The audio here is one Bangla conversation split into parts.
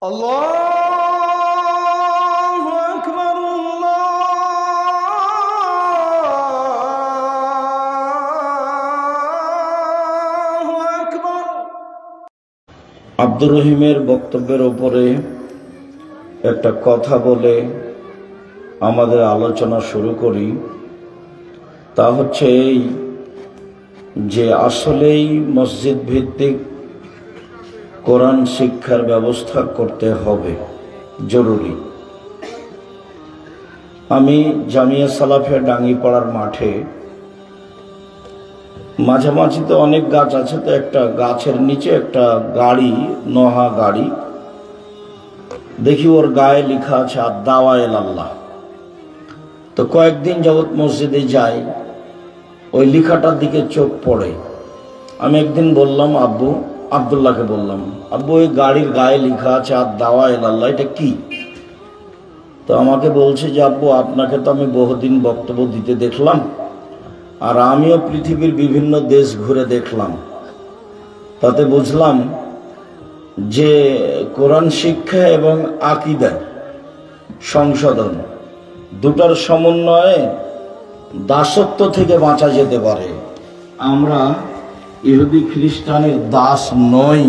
আল্লাহু আকবার, আল্লাহু আকবার। আব্দুর রহিমের বক্তব্যের উপরে একটা কথা বলে আমাদের আলোচনা শুরু করি। তা হচ্ছে এই যে আসলেই মসজিদ ভিত্তিক কোরআন শিক্ষার ব্যবস্থা করতে হবে, জরুরি। আমি জামিয়া সালাফিয়া ডাঙ্গিপাড়ার মাঠে মাঝামাঝি তো অনেক গাছ আছে, তো একটা গাছের নিচে একটা গাড়ি, নোহা গাড়ি দেখি, ওর গায়ে লেখা আছে আদ-দাওয়া ইলাল্লাহ। তো কয়েকদিন যাবৎ মসজিদে যাই, ওই লেখাটার দিকে চোখ পড়ে। আমি একদিন বললাম আব্বু, আব্দুল্লাহকে বললাম, আব্বু ওই গাড়ির গায়ে লেখা আছে আদ-দাওয়া ইলাল্লাহ, এটা কি? তো আমাকে বলছে যে আব্বু, আপনাকে তো আমি বহুদিন বক্তব্য দিতে দেখলাম, আর আমিও পৃথিবীর বিভিন্ন দেশ ঘুরে দেখলাম, তাতে বুঝলাম যে কোরআন শিক্ষা এবং আকীদা সংশোধন দুটার সমন্বয়ে দাসত্ব থেকে বাঁচা যেতে পারে। আমরা ইহুদি খ্রিস্টানের দাস নই,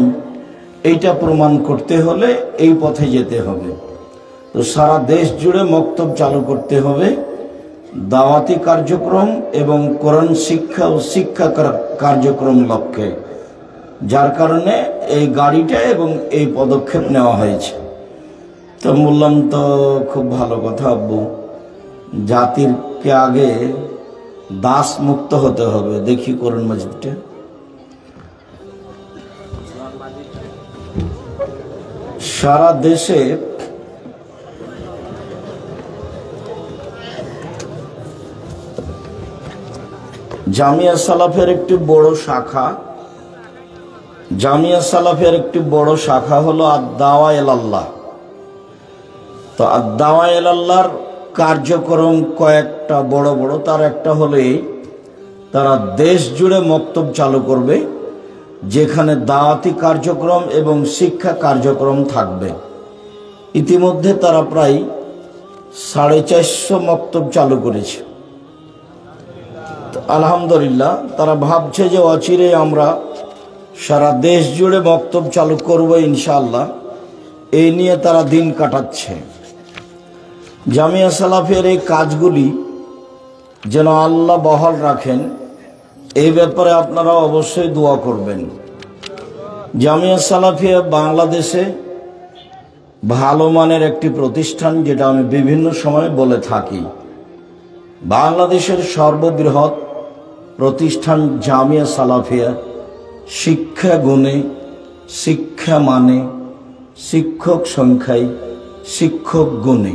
এইটা প্রমাণ করতে হলে এই পথে যেতে হবে। তো সারা দেশ জুড়ে মক্তব চালু করতে হবে, দাওয়াতি কার্যক্রম এবং কোরআন শিক্ষা ও শিক্ষা কার্যক্রম লক্ষ্যে, যার কারণে এই গাড়িটা এবং এই পদক্ষেপ নেওয়া হয়েছে। তো বললাম, তো খুব ভালো কথা আব্বু, জাতিরকে আগে দাস মুক্ত হতে হবে। দেখি কোরআন মাজিদটা। সারা দেশে জামিয়া সালাফের একটি বড় শাখা, জামিয়া সালাফের একটি বড় শাখা হলো আদ-দাওয়া ইলাল্লাহ। তো আদ-দাওয়া ইলাল্লাহর কার্যক্রম কয়েকটা বড় বড়, তার একটা হলো এই, তারা দেশ জুড়ে মক্তব চালু করবে, যেখানে দাওয়াতি কার্যক্রম এবং শিক্ষা কার্যক্রম থাকবে। ইতিমধ্যে তারা প্রায় 450 মক্তব চালু করেছে। আলহামদুলিল্লাহ, তারা ভাবছে যে অচিরে আমরা সারা দেশ জুড়ে মক্তব চালু করব ইনশাআল্লাহ, এই নিয়ে তারা দিন কাটাচ্ছে। জামিয়া সালাফের এই কাজগুলি যেন আল্লাহ বহাল রাখেন, এই ব্যাপারে আপনারা অবশ্যই দোয়া করবেন। জামিয়া সালাফিয়া বাংলাদেশে ভালো মানের একটি প্রতিষ্ঠান, যেটা আমি বিভিন্ন সময় বলে থাকি। বাংলাদেশের সর্ববৃহৎ প্রতিষ্ঠান জামিয়া সালাফিয়া, শিক্ষা গুণে, শিক্ষা মানে, শিক্ষক সংখ্যায়, শিক্ষক গুণে।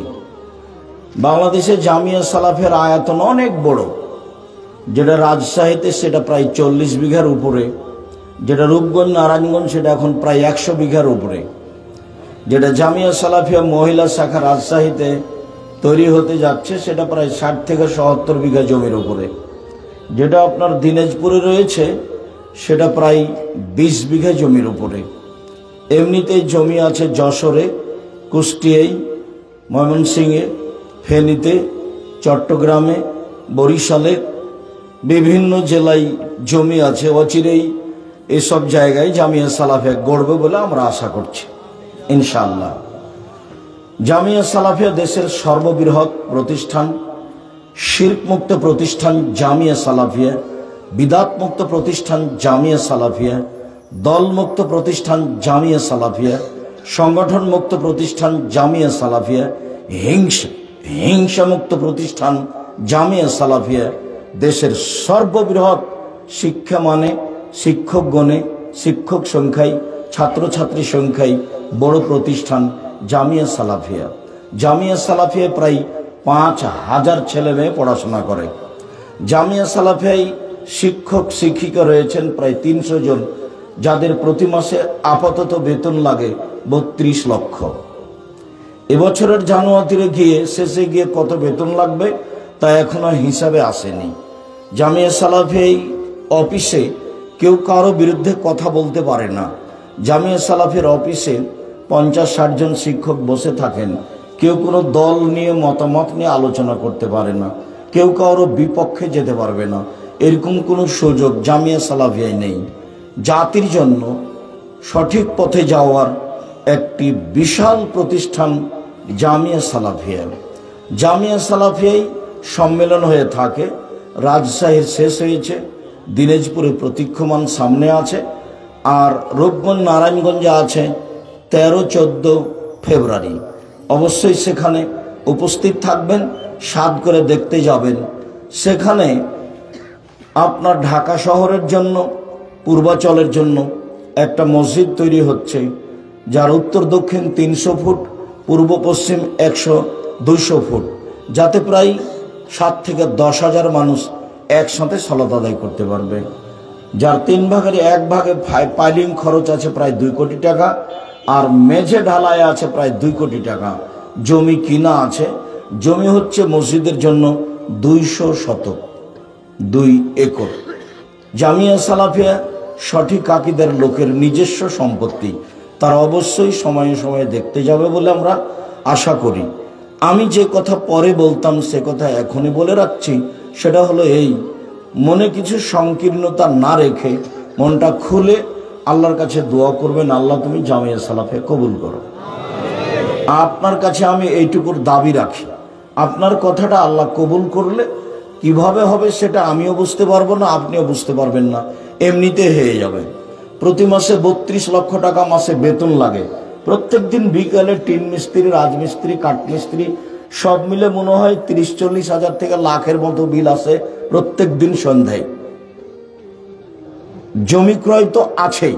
বাংলাদেশে জামিয়া সালাফের আয়তন অনেক বড়, যেটা রাজশাহীতে সেটা প্রায় 40 বিঘার উপরে, যেটা রূপগঞ্জ নারায়ণগঞ্জ সেটা এখন প্রায় 100 বিঘার উপরে, যেটা জামিয়া সালাফিয়া মহিলা শাখা রাজশাহীতে তৈরি হতে যাচ্ছে সেটা প্রায় 60 থেকে 70 বিঘা জমির উপরে, যেটা আপনার দিনাজপুরে রয়েছে সেটা প্রায় 20 বিঘা জমির উপরে। এমনিতেই জমি আছে যশোরে, কুষ্টিয়ায়, ময়মনসিংহে, ফেনীতে, চট্টগ্রামে, বরিশালে, বিভিন্ন জেলায় জমি আছে। অচিরেই এসব জায়গায় জামিয়া সালাফিয়া গড়বে বলে আমরা আশা করছি ইনশাআল্লাহ। জামিয়া সালাফিয়া দেশের সর্ববৃহৎ প্রতিষ্ঠান, শিরক মুক্ত প্রতিষ্ঠান জামিয়া সালাফিয়া, বিদাত মুক্ত প্রতিষ্ঠান জামিয়া সালাফিয়া, দল মুক্ত প্রতিষ্ঠান জামিয়া সালাফিয়া, সংগঠন মুক্ত প্রতিষ্ঠান জামিয়া সালাফিয়া, হিংসা মুক্ত প্রতিষ্ঠান জামিয়া সালাফিয়া, দেশের সর্ববৃহৎ শিক্ষা মানে, শিক্ষক গণে, শিক্ষক সংখ্যায়, ছাত্রছাত্রী সংখ্যায় বড় প্রতিষ্ঠান জামিয়া সালাফিয়া। জামিয়া সালাফিয়া প্রায় 5000 ছেলে মেয়ে পড়াশোনা করে। জামিয়া সালাফিয়ায় শিক্ষক শিক্ষিকা রয়েছেন প্রায় 300 জন, যাদের প্রতি মাসে আপাতত বেতন লাগে 32 লক্ষ। এবছরের জানুয়ারিতে গিয়ে শেষে গিয়ে কত বেতন লাগবে তা এখনো হিসাবে আসেনি। জামিয়া সালাফিয়ায় অফিসে কেউ কারো বিরুদ্ধে কথা বলতে পারে না। জামিয়া সালাফির অফিসে 50-60 জন শিক্ষক বসে থাকেন, কেউ কোনো দল নিয়ে মতামত নিয়ে আলোচনা করতে পারে না, কেউ কারো বিপক্ষে যেতে পারবে না, এরকম কোনো সুযোগ জামিয়া সালাফিয়ায় নেই। জাতির জন্য সঠিক পথে যাওয়ার একটি বিশাল প্রতিষ্ঠান জামিয়া সালাফিয়া। জামিয়া সালাফিয়ায় সম্মেলন হয়ে থাকে। রাজশাহীর শেষ হয়েছে, দিনাজপুরে প্রতীক্ষমান সামনে আছে, আর রূপগঞ্জ নারায়ণগঞ্জে আছে 13-14 ফেব্রুয়ারি। অবশ্যই সেখানে উপস্থিত থাকবেন, সাধ করে দেখতে যাবেন। সেখানে আপনার ঢাকা শহরের জন্য, পূর্বাচলের জন্য একটা মসজিদ তৈরি হচ্ছে, যার উত্তর দক্ষিণ 300 ফুট, পূর্ব পশ্চিম 100-200 ফুট, যাতে প্রায় 7 থেকে 10 হাজার মানুষ একসাথে সালাত আদায় করতে পারবে। যার 3 ভাগের 1 ভাগে পাইলিং খরচ আছে প্রায় 2 কোটি টাকা, আর মেঝে ঢালাই আছে প্রায় 2 কোটি টাকা। জমি কিনা আছে। জমি হচ্ছে মসজিদের জন্য 200 শতক, 2 একর। জামিয়া সালাফিয়া সঠিক আকীদার লোকের নিজস্ব সম্পত্তি। তারা অবশ্যই সময়ে সময়ে দেখতে যাবে বলে আমরা আশা করি। আমি যে কথা পরে বলতাম সে কথা এখনই বলে রাখছি, সেটা হলো এই, মনে কিছু সংকীর্ণতা না রেখে মনটা খুলে আল্লাহর কাছে দোয়া করবেন, আল্লাহ তুমি জামিয়া সালাফিয়া কবুল করো। আপনার কাছে আমি এইটুকুর দাবি রাখি, আপনার কথাটা আল্লাহ কবুল করলে কিভাবে হবে সেটা আমিও বুঝতে পারবো না, আপনিও বুঝতে পারবেন না, এমনিতে হয়ে যাবে। প্রতি মাসে 32 লক্ষ টাকা মাসে বেতন লাগে। প্রত্যেক দিন বিকালে টিন মিস্ত্রি, রাজমিস্ত্রি, কাঠমিস্ত্রি সব মিলে মনে হয় 30-40 হাজার থেকে লাখের মতো বিল আসে প্রত্যেক দিন সন্ধ্যায়। জমি ক্রয় তো আছেই,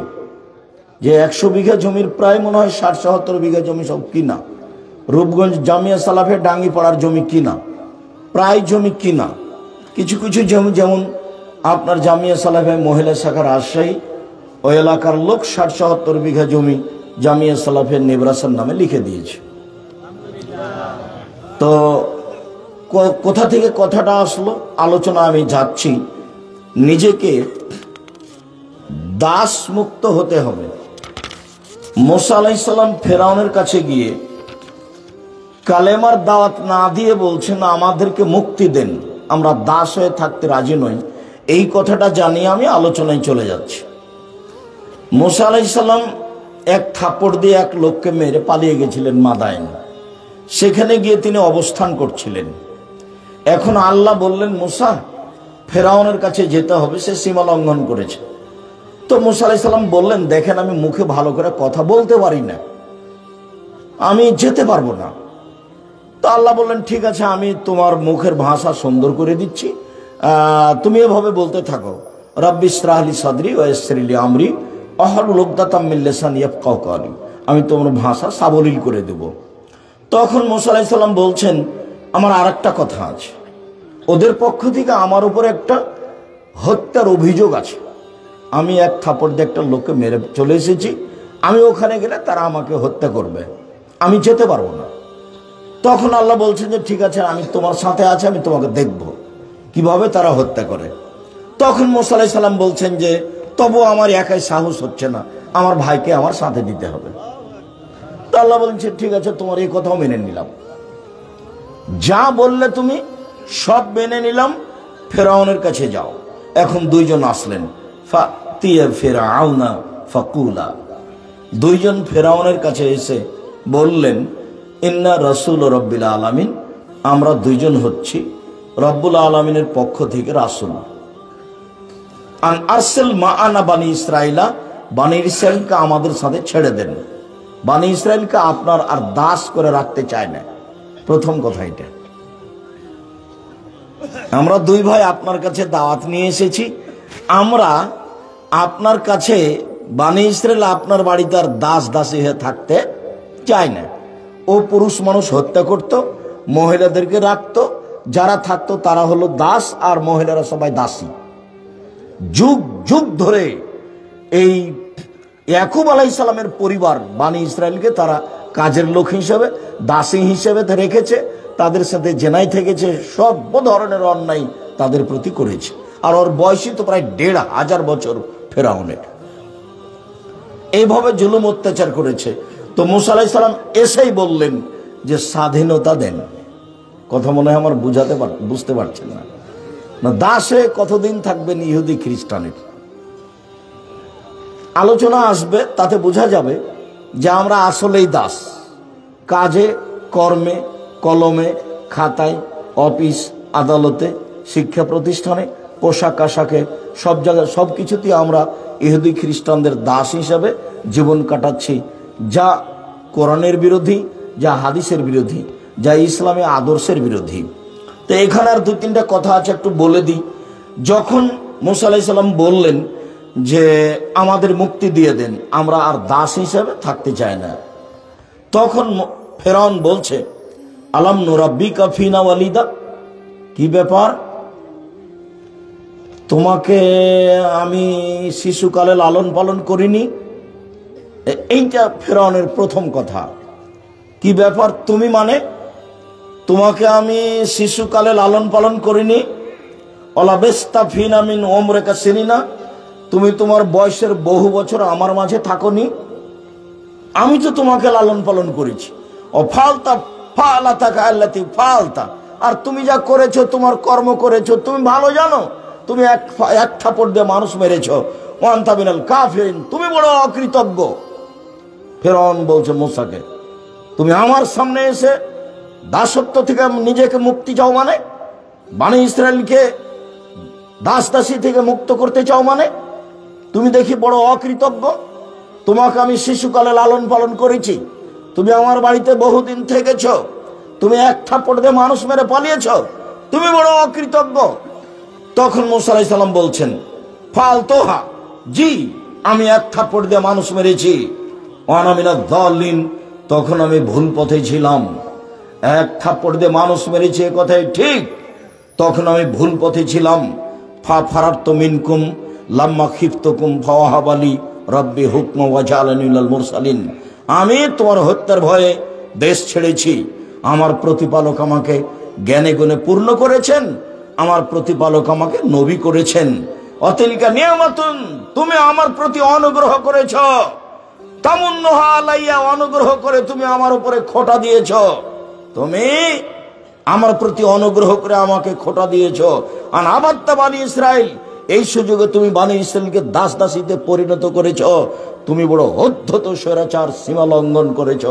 যে 100 বিঘা জমির প্রায় মনে হয় 60-70 বিঘা জমি সব কিনা। রূপগঞ্জ জামিয়া সালাফিয়া ডাঙ্গিপাড়ার জমি কিনা, প্রায় জমি কিনা। কিছু কিছু জমি যেমন আপনার জামিয়া সালাফিয়া মহিলা শাখা রাজশাহী, ওই এলাকার লোক 60-70 বিঘা জমি জামিয়া সালাফিয়া নেবরাসার নামে লিখে দিয়েছে। তো কোথা থেকে কথাটা আসলো, আলোচনা আমি যাচ্ছি, নিজেকে দাস মুক্ত হতে হবে। মুসা আলাইহিস সালাম ফেরাউনের কাছে গিয়ে কালেমার দাওয়াত না দিয়ে বলছেন আমাদেরকে মুক্তি দেন, আমরা দাস হয়ে থাকতে রাজি নই। এই কথাটা জানিয়ে আমি আলোচনায় চলে যাচ্ছি। মুসা আলাইহিস সালাম এক থাপ্পড় দিয়ে এক লোককে মেরে পালিয়ে গেছিলেন মাদায়েন। সেখানে গিয়ে তিনি অবস্থান করছিলেন। এখন আল্লাহ বললেন মুসা ফেরাউনের কাছে যেতে হবে, সে সীমা লঙ্ঘন করেছে। তো মুসা আলাইহিস সালাম বললেন দেখেন আমি মুখে ভালো করে কথা বলতে পারি না, আমি যেতে পারবো না। তো আল্লাহ বললেন ঠিক আছে, আমি তোমার মুখের ভাষা সুন্দর করে দিচ্ছি, তুমি এভাবে বলতে থাকো, রাব্বি ইশরাহ লি সাদরি ওয়া ইয়াসসির লি আমরি ওয়াহলুল উকদাতাম মিন লিসানি ইয়াফকাহু কাওলি, আমি তোমার ভাষা সাবলীল করে দেব। তখন মুসা আলাইহিস সালাম বলছেন আমার আরেকটা কথা আছে, ওদের পক্ষ থেকে আমার উপর একটা হত্যার অভিযোগ আছে। আমি এক থাপড় দিয়ে একটা লোককে মেরে চলে এসেছি, আমি ওখানে গেলে তারা আমাকে হত্যা করবে, আমি যেতে পারবো না। তখন আল্লাহ বলছেন যে ঠিক আছে আমি তোমার সাথে আছি, আমি তোমাকে দেখব কিভাবে তারা হত্যা করে। তখন মুসা আলাইহিস সালাম বলছেন যে তবু আমার একাই সাহস হচ্ছে না, আমার ভাইকে আমার সাথে দিতে হবে। তো আল্লাহ বলছেন ঠিক আছে তোমার এই কথাও মেনে নিলাম, যা বললে তুমি সব মেনে নিলাম, ফেরাউনের কাছে যাও। এখন দুইজন আসলেন, ফাতিয়া ফিরআউনা ফাকুলা, দুইজন ফেরাউনের কাছে এসে বললেন ইন্না রাসূল রাব্বিল আলামিন, আমরা দুইজন হচ্ছি রব্বুল আলামিনের পক্ষ থেকে রাসূল। আন আরসিল মাআনা বানি ইসরাইলা, বানি ইসরাইলকে আমাদের সাথে ছেড়ে দেন, বানি ইসরাইলকে আপনার আর দাস করে রাখতে চায় না। প্রথম কথা এটা, আমরা দুই ভাই আপনার কাছে দাওয়াত নিয়ে এসেছি, আমরা আপনার কাছে বানি ইসরাইল আপনার বাড়িতে আর দাস দাসী হয়ে থাকতে চায় না। ও পুরুষ মানুষ হত্যা করত, মহিলাদেরকে রাখত, যারা থাকতো তারা হলো দাস আর মহিলারা সবাই দাসী। যুগ যুগ ধরে এই ইয়াকুব আলাইহিস সালামের পরিবার বানি ইসরাইলকে তারা কাজের লোক হিসেবে, দাসী হিসেবে রেখেছে, তাদের সাথে জেনাই থেকেছে, সব ধরনের অন্যায় তাদের প্রতি করেছে। আর ওর বয়সই তো প্রায় 1500 বছর ফেরাউনের। এইভাবে জুলুম অত্যাচার করেছে। তো মুসা আলাইহিস সালাম এসেই বললেন যে স্বাধীনতা দেন। কথা মনে হয় আমার বুঝতে পারছেন না? না, দাসে কতদিন থাকবেন ইহুদি খ্রিস্টানের? আলোচনা আসবে, তাতে বোঝা যাবে যে আমরা আসলেই দাস। কাজে, কর্মে, কলমে, খাতায়, অফিস আদালতে, শিক্ষা প্রতিষ্ঠানে, পোশাক আশাকে, সব জায়গায় সব কিছুতেই আমরা ইহুদি খ্রিস্টানদের দাস হিসাবে জীবন কাটাচ্ছি, যা কোরআনের বিরোধী, যা হাদিসের বিরোধী, যা ইসলামী আদর্শের বিরোধী। তো এখানে আর 2-3টা কথা আছে, একটু বলে দিই। যখন মুসা আলাইহিস সালাম বললেন যে আমাদের মুক্তি দিয়ে দেন, আমরা আর দাস হিসাবে থাকতে চাই না, তখন ফেরাউন বলছে আলাম নুরাব্বিকা ফিনা ওয়ালিদা, কি ব্যাপার, তোমাকে আমি শিশুকালে লালন পালন করিনি? এইটা ফেরাউনের প্রথম কথা। কি ব্যাপার তুমি, মানে তোমাকে আমি শিশুকালে লালন পালন করিনি? অলাবেস্তা ফিনা মিন ওমরিকা সিনিনা, তুমি তোমার বয়সের বহু বছর আমার মাঝে থাকোনি? আমি তো তোমাকে লালন পালন করেছি। ও ফালতা ফালাতাকা আল্লাতি ফালতা, আর তুমি যা করেছো, তোমার কর্ম করেছো, তুমি ভালো জানো। তুমি এক থাপড় দিয়ে মানুষ মেরেছো। ওয়ান্তা মিনাল কাফিরিন, তুমি বড় অকৃতজ্ঞ। ফেরাউন বলছে মুসাকে, তুমি আমার সামনে এসে দাসত্ব থেকে নিজেকে মুক্তি চাও, মানে বনী ইসরায়েলকে দাস দাসী থেকে মুক্ত করতে চাও, মানে তুমি দেখি বড় অকৃতজ্ঞ। তোমাকে আমি শিশুকালে লালন পালন করেছি, তুমি আমার বাড়িতে বহুদিন থেকেছ, তুমি এক থাপ্পড় দিয়ে মানুষ মেরে পালিয়েছ, তুমি বড় অকৃতজ্ঞ। তখন মুসা আলাইহিস সালাম বলছেন ফালতোহা, জি আমি এক থাপ্পড় দিয়ে মানুষ মেরেছি। ওয়ানা মিনাদ দাল্লিন, তখন আমি ভুল পথে ছিলাম। এক থাপ্পড় দিয়ে মানুষ মেরেছি এ কথাই ঠিক, তখন আমি ভুল পথে ছিলাম। ফা ফারারতু মিনকুম লাম্মা খিফতুকুম ফাওয়াহাবালি রব্বি হুকমা ওয়া জাআলানি মিনাল মুরসালিন, আমি তোমার হত্যার ভয়ে দেশ ছেড়েছি। আমার প্রতিপালক আমাকে জ্ঞানে গুণে পূর্ণ করেছেন, আমার প্রতিপালক আমাকে নবী করেছেন। অতিলকা নিয়ামাতুন, তুমি আমার প্রতি অনুগ্রহ করেছ। তামুন্নুহা আলাইয়া, অনুগ্রহ করে তুমি আমার উপরে খোঁটা দিয়েছ। তুমি আমার প্রতি অনুগ্রহ করে আমাকে খোঁটা দিয়েছ। আর আবাত্তা বনী ইসরাইল, এই সুযোগে তুমি বনী ইসরাইলকে দাস দাসীতে পরিণত করেছ। তুমি বড় অধ্যত স্বৈরাচার, সীমা লঙ্ঘন করেছ।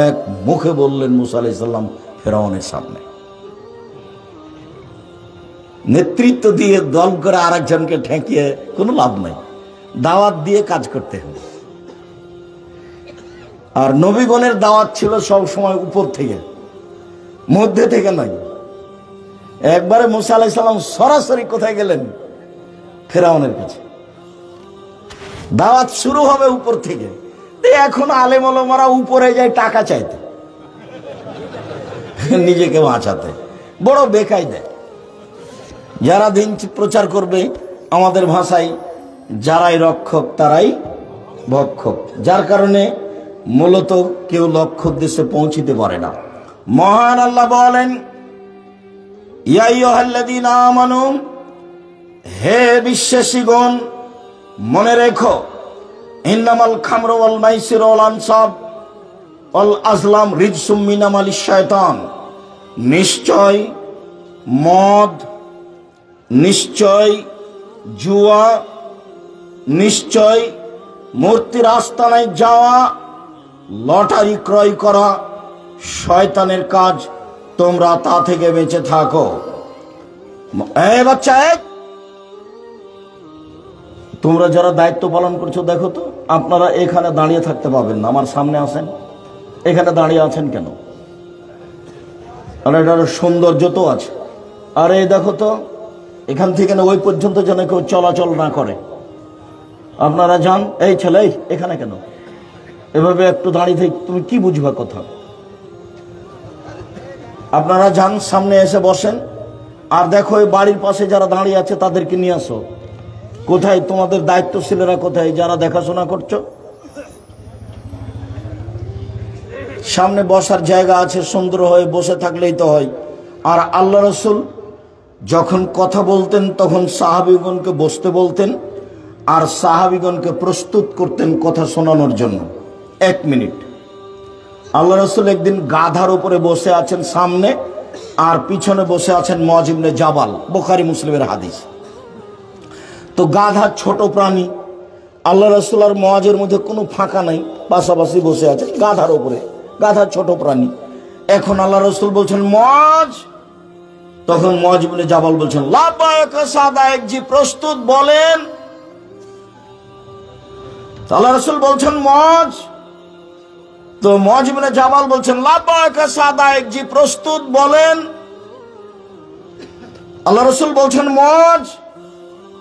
এক মুখে বললেন মুসা আলাইহিস সালাম ফেরাউনের সামনে। নেতৃত্ব দিয়ে দল করে আরেকজনকে ঠেকিয়ে কোনো লাভ নাই, দাওয়াত দিয়ে কাজ করতে হবে। আর নবীগণের দাওয়াত ছিল সব সময় উপর থেকে, মধ্যে থেকে নয়। একবারে মুসা আলাইহিস সালাম সরাসরি কোথায় গেলেন? ফেরাউনের কাছে। দাওয়াত শুরু হবে উপর থেকে। এখন আলেম ওলামারা উপরে যায় টাকা চাইতে, নিজেকে বাঁচাতে, বড় বেকায়দা। যারা দিন প্রচার করবে, আমাদের ভাষায় যারাই রক্ষক তারাই ভক্ষক, যার কারণে মূলত কেউ লক্ষ্য উদ্দেশ্যে পৌঁছিতে পারে না। মহান আল্লাহ বলেন ইয়া আইয়ুহাল্লাযীনা আমানু, হে বিশ্বাসীগণ মনে রেখো, ইন্নামাল খামরু ওয়াল মাইসিরু ওয়াল আনসাব ওয়াল আজলাম রিজসুম মিন আমালিশ শায়তান, নিশ্চয় মদ, নিশ্চয় জুয়া, নিশ্চয় মূর্তির আস্তানায় যাওয়া, লটারি ক্রয় করা শয়তানের কাজ, তোমরা তা থেকে বেঁচে থাকো। এই বাচ্চা, তোমরা যারা দায়িত্ব পালন করছো, দেখো তো আপনারা এখানে দাঁড়িয়ে থাকতে পাবেন না, আমার সামনে আসেন। এখানে দাঁড়িয়ে আছেন কেন? আর এটার সৌন্দর্য তো আছে। আর এই দেখো তো, এখান থেকে না ওই পর্যন্ত যেন কেউ চলাচল না করে। আপনারা যান। এই ছেলে, এখানে কেন এভাবে একটু দাঁড়িয়ে থেকে তুমি কি বুঝবা কথা? আপনারা যান, সামনে এসে বসেন। আর দেখো এই বাড়ির পাশে যারা দাঁড়িয়ে আছে তাদেরকে নিয়ে আসো। কোথায় তোমাদের দায়িত্বশীলেরা? কোথায় যারা দেখাশোনা করছো? সামনে বসার জায়গা আছে, সুন্দর হয়ে বসে থাকলেই তো হয়। আর আল্লাহ রসুল যখন কথা বলতেন তখন সাহাবীগণকে বসতে বলতেন, আর সাহাবীগণকে প্রস্তুত করতেন কথা শোনানোর জন্য। এক মিনিট। আল্লাহ রাসূল একদিন গাধার উপরে বসে আছেন সামনে, আর পিছনে বসে আছেন মুআয ইবনে জাবাল, বুখারী মুসলিমের হাদিস। তো গাধা ছোট প্রাণী, আল্লাহ রাসূল আর মুআযের মধ্যে কোনো ফাঁকা নাই, পাশাপাশি বসে আছেন গাধার উপরে। গাধা ছোট প্রাণী। এখন আল্লাহ রাসূল বলছেন মুআয, তখন মুআয ইবনে জাবাল বলছেন লাব্বাইক সাদাইক, জি প্রস্তুত, বলেন। আল্লাহ রাসূল বলছেন মুআয, তো মুআয ইবনে জাবাল বলছেন লাব্বাইক সাদাইক, জি প্রস্তুত, বলেন। আল্লাহ রাসূল বলছেন মুআয,